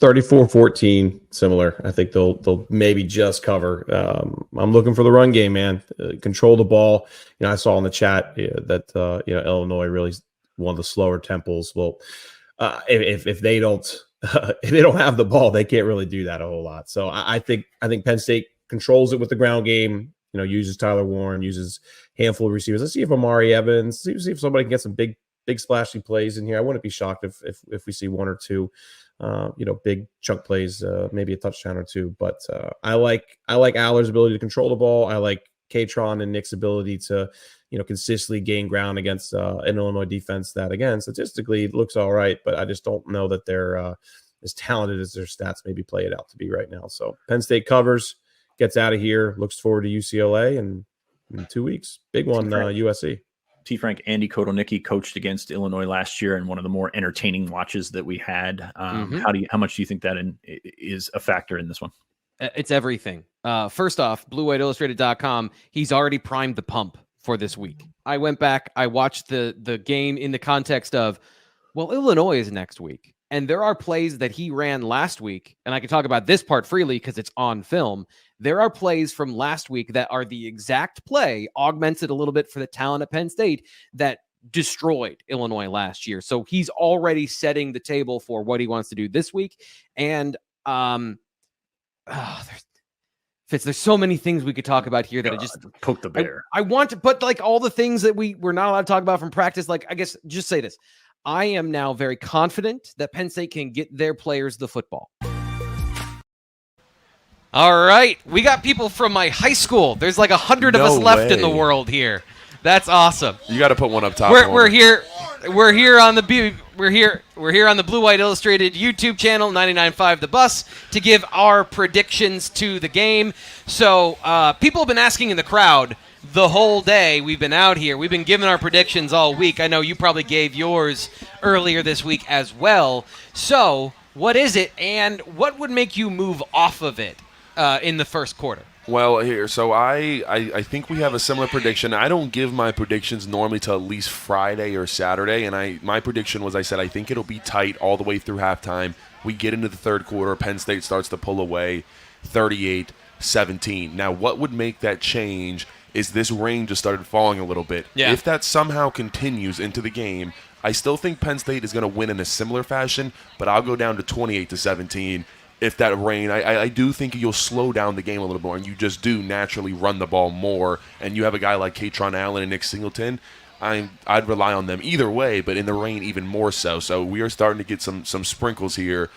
34-14, similar. I think they'll maybe just cover. I'm looking for the run game, man. Control the ball. I saw in the chat that Illinois really one of the slower tempos. Well, if they don't if they don't have the ball, they can't really do that a whole lot. So I think Penn State controls it with the ground game. Uses Tyler Warren, uses handful of receivers. Let's see if Amari Evans, see if somebody can get some big splashy plays in here. I wouldn't be shocked if we see one or two, big chunk plays, maybe a touchdown or two. But I like Allar's ability to control the ball. I like Katron and Nick's ability to, consistently gain ground against an Illinois defense that, again, statistically looks all right, but I just don't know that they're as talented as their stats maybe play it out to be right now. So Penn State covers, gets out of here, looks forward to UCLA, and in 2 weeks, big one, USC. T. Frank, Andy Kotelnicki coached against Illinois last year, and one of the more entertaining watches that we had. How much do you think that is a factor in this one? It's everything. First off, BlueWhiteIllustrated.com, he's already primed the pump for this week. I went back, I watched the game in the context of, well, Illinois is next week. And there are plays that he ran last week, and I can talk about this part freely because it's on film. There are plays from last week that are the exact play, augmented a little bit for the talent at Penn State, that destroyed Illinois last year. So he's already setting the table for what he wants to do this week. And there's so many things we could talk about here that I just poke the bear. I want to put like all the things that we're not allowed to talk about from practice. Like, I guess just say this. I am now very confident that Penn State can get their players the football. All right. We got people from my high school. There's like 100 of us left in the world here. That's awesome. You got to put one up top. We're here on the Blue White Illustrated YouTube channel, 99.5 The Bus, to give our predictions to the game. So people have been asking in the crowd the whole day we've been out here. We've been giving our predictions all week. I know you probably gave yours earlier this week as well. So what is it, and what would make you move off of it in the first quarter? Well, here, so I think we have a similar prediction. I don't give my predictions normally till at least Friday or Saturday, and my prediction was, I said, I think it'll be tight all the way through halftime. We get into the third quarter, Penn State starts to pull away, 38-17. Now, what would make that change is this rain just started falling a little bit. Yeah. If that somehow continues into the game, I still think Penn State is going to win in a similar fashion, but I'll go down to 28-17. If that rain, I do think you'll slow down the game a little more, and you just do naturally run the ball more, and you have a guy like Katron Allen and Nick Singleton. I'd rely on them either way, but in the rain even more so. So we are starting to get some sprinkles here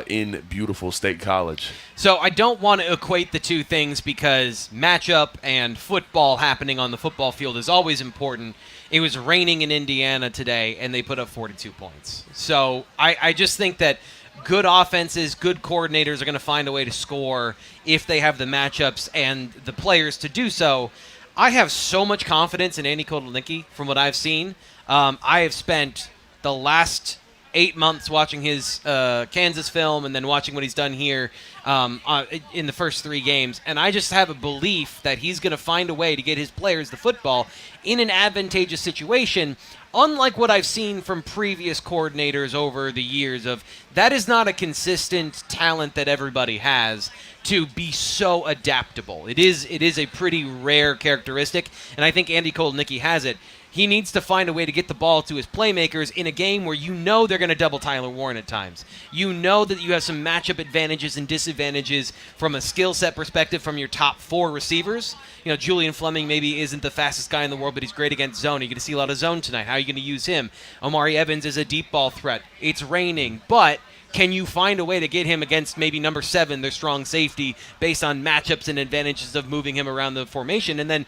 in beautiful State College. So I don't want to equate the two things, because matchup and football happening on the football field is always important. It was raining in Indiana today, and they put up 42 points. So I just think that good offenses, good coordinators are going to find a way to score if they have the matchups and the players to do so. I have so much confidence in Andy Kotelnicki from what I've seen. I have spent the last 8 months watching his Kansas film and then watching what he's done here in the first 3 games. And I just have a belief that he's going to find a way to get his players the football in an advantageous situation, unlike what I've seen from previous coordinators over the years of that is not a consistent talent that everybody has to be so adaptable. It is a pretty rare characteristic, and I think Andy Kotelnicki has it. He needs to find a way to get the ball to his playmakers in a game where you know they're going to double Tyler Warren at times. You know that you have some matchup advantages and disadvantages from a skill set perspective from your top 4 receivers. You know, Julian Fleming maybe isn't the fastest guy in the world, but he's great against zone. You're going to see a lot of zone tonight. How are you going to use him? Omari Evans is a deep ball threat. It's raining, but can you find a way to get him against maybe number 7, their strong safety, based on matchups and advantages of moving him around the formation? And then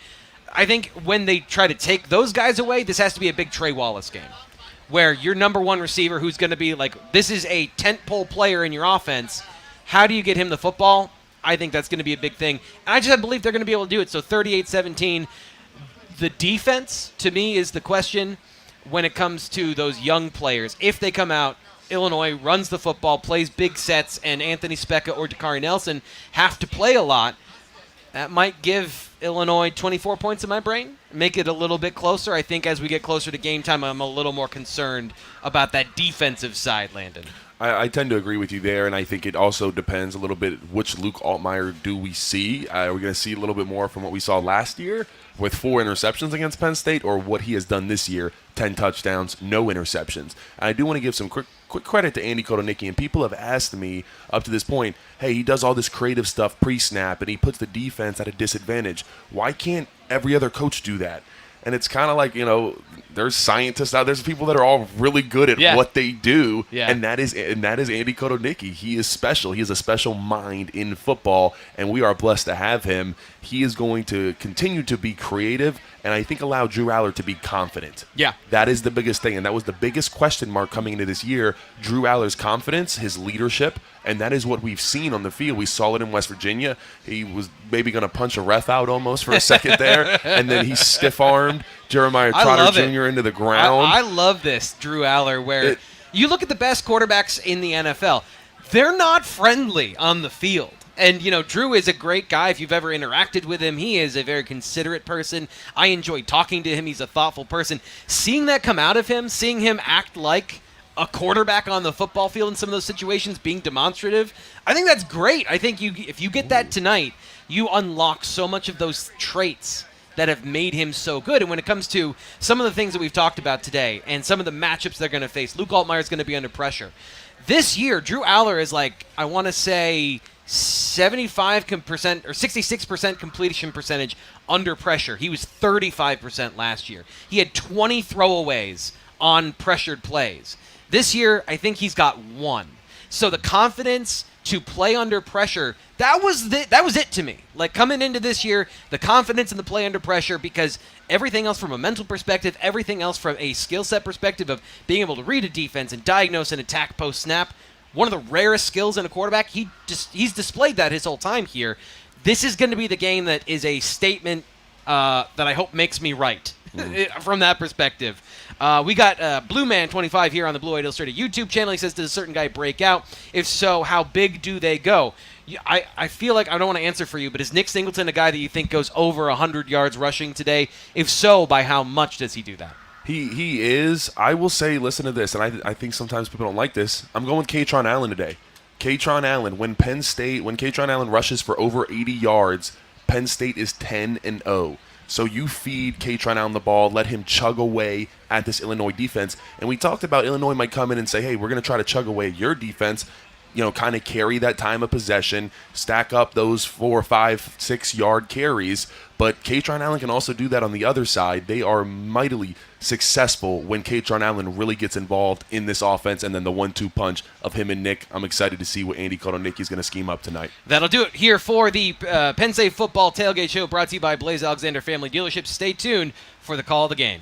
I think when they try to take those guys away, this has to be a big Trey Wallace game, where your number 1 receiver, who's going to be like, this is a tentpole player in your offense, how do you get him the football? I think that's going to be a big thing. And I just believe they're going to be able to do it. So 38-17, the defense, to me, is the question when it comes to those young players. If they come out, Illinois runs the football, plays big sets, and Anthony Specca or Dakari Nelson have to play a lot, that might give Illinois 24 points in my brain, make it a little bit closer. I think as we get closer to game time, I'm a little more concerned about that defensive side, Landon. I tend to agree with you there, and I think it also depends a little bit which Luke Altmaier do we see. We're going to see a little bit more from what we saw last year with 4 interceptions against Penn State, or what he has done this year, 10 touchdowns, no interceptions. And I do want to give some quick credit to Andy Kotelnicki, and people have asked me up to this point, hey, he does all this creative stuff pre-snap, and he puts the defense at a disadvantage. Why can't every other coach do that? And it's kind of like, you know, there's scientists out there, there's people that are all really good at what they do, and that is Andy Kotelnicki. He is special. He has a special mind in football, and we are blessed to have him. He is going to continue to be creative, and I think allow Drew Allar to be confident. Yeah. That is the biggest thing, and that was the biggest question mark coming into this year, Drew Allar's confidence, his leadership, and that is what we've seen on the field. We saw it in West Virginia. He was maybe going to punch a ref out almost for a second there, and then he stiff-armed Jeremiah Trotter Jr. into the ground. I love this, Drew Allar, where you look at the best quarterbacks in the NFL. They're not friendly on the field. And, you know, Drew is a great guy. If you've ever interacted with him, he is a very considerate person. I enjoy talking to him. He's a thoughtful person. Seeing that come out of him, seeing him act like a quarterback on the football field in some of those situations, being demonstrative, I think that's great. I think if you get that tonight, you unlock so much of those traits that have made him so good. And when it comes to some of the things that we've talked about today and some of the matchups they're going to face, Luke Altmaier is going to be under pressure. This year, Drew Allar is like, I want to say 75% or 66% completion percentage under pressure. He was 35% last year. He had 20 throwaways on pressured plays. This year, I think he's got 1. So the confidence to play under pressure, that was it to me. Like, coming into this year, the confidence in the play under pressure, because everything else from a mental perspective, everything else from a skill set perspective of being able to read a defense and diagnose an attack post-snap, one of the rarest skills in a quarterback, he's displayed that his whole time here. This is going to be the game that is a statement that I hope makes me right from that perspective. We got Blue Man 25 here on the Blue White Illustrated YouTube channel. He says, does a certain guy break out? If so, how big do they go? I feel like I don't want to answer for you, but is Nick Singleton a guy that you think goes over 100 yards rushing today? If so, by how much does he do that? He is. I will say, listen to this, and I think sometimes people don't like this. I'm going with Kaytron Allen today. Kaytron Allen, when Kaytron Allen rushes for over 80 yards, Penn State is 10-0. So you feed Kaytron Allen the ball, let him chug away at this Illinois defense. And we talked about Illinois might come in and say, hey, we're going to try to chug away your defense, you know, kind of carry that time of possession, stack up those 4, 5, 6 yard carries. But Kaytron Allen can also do that on the other side. They are mightily successful when Kaytron Allen really gets involved in this offense, and then the 1-2 punch of him and Nick. I'm excited to see what Andy Kotelnicki is going to scheme up tonight. That'll do it here for the Penn State Football Tailgate Show, brought to you by Blaze Alexander Family Dealerships. Stay tuned for the call of the game.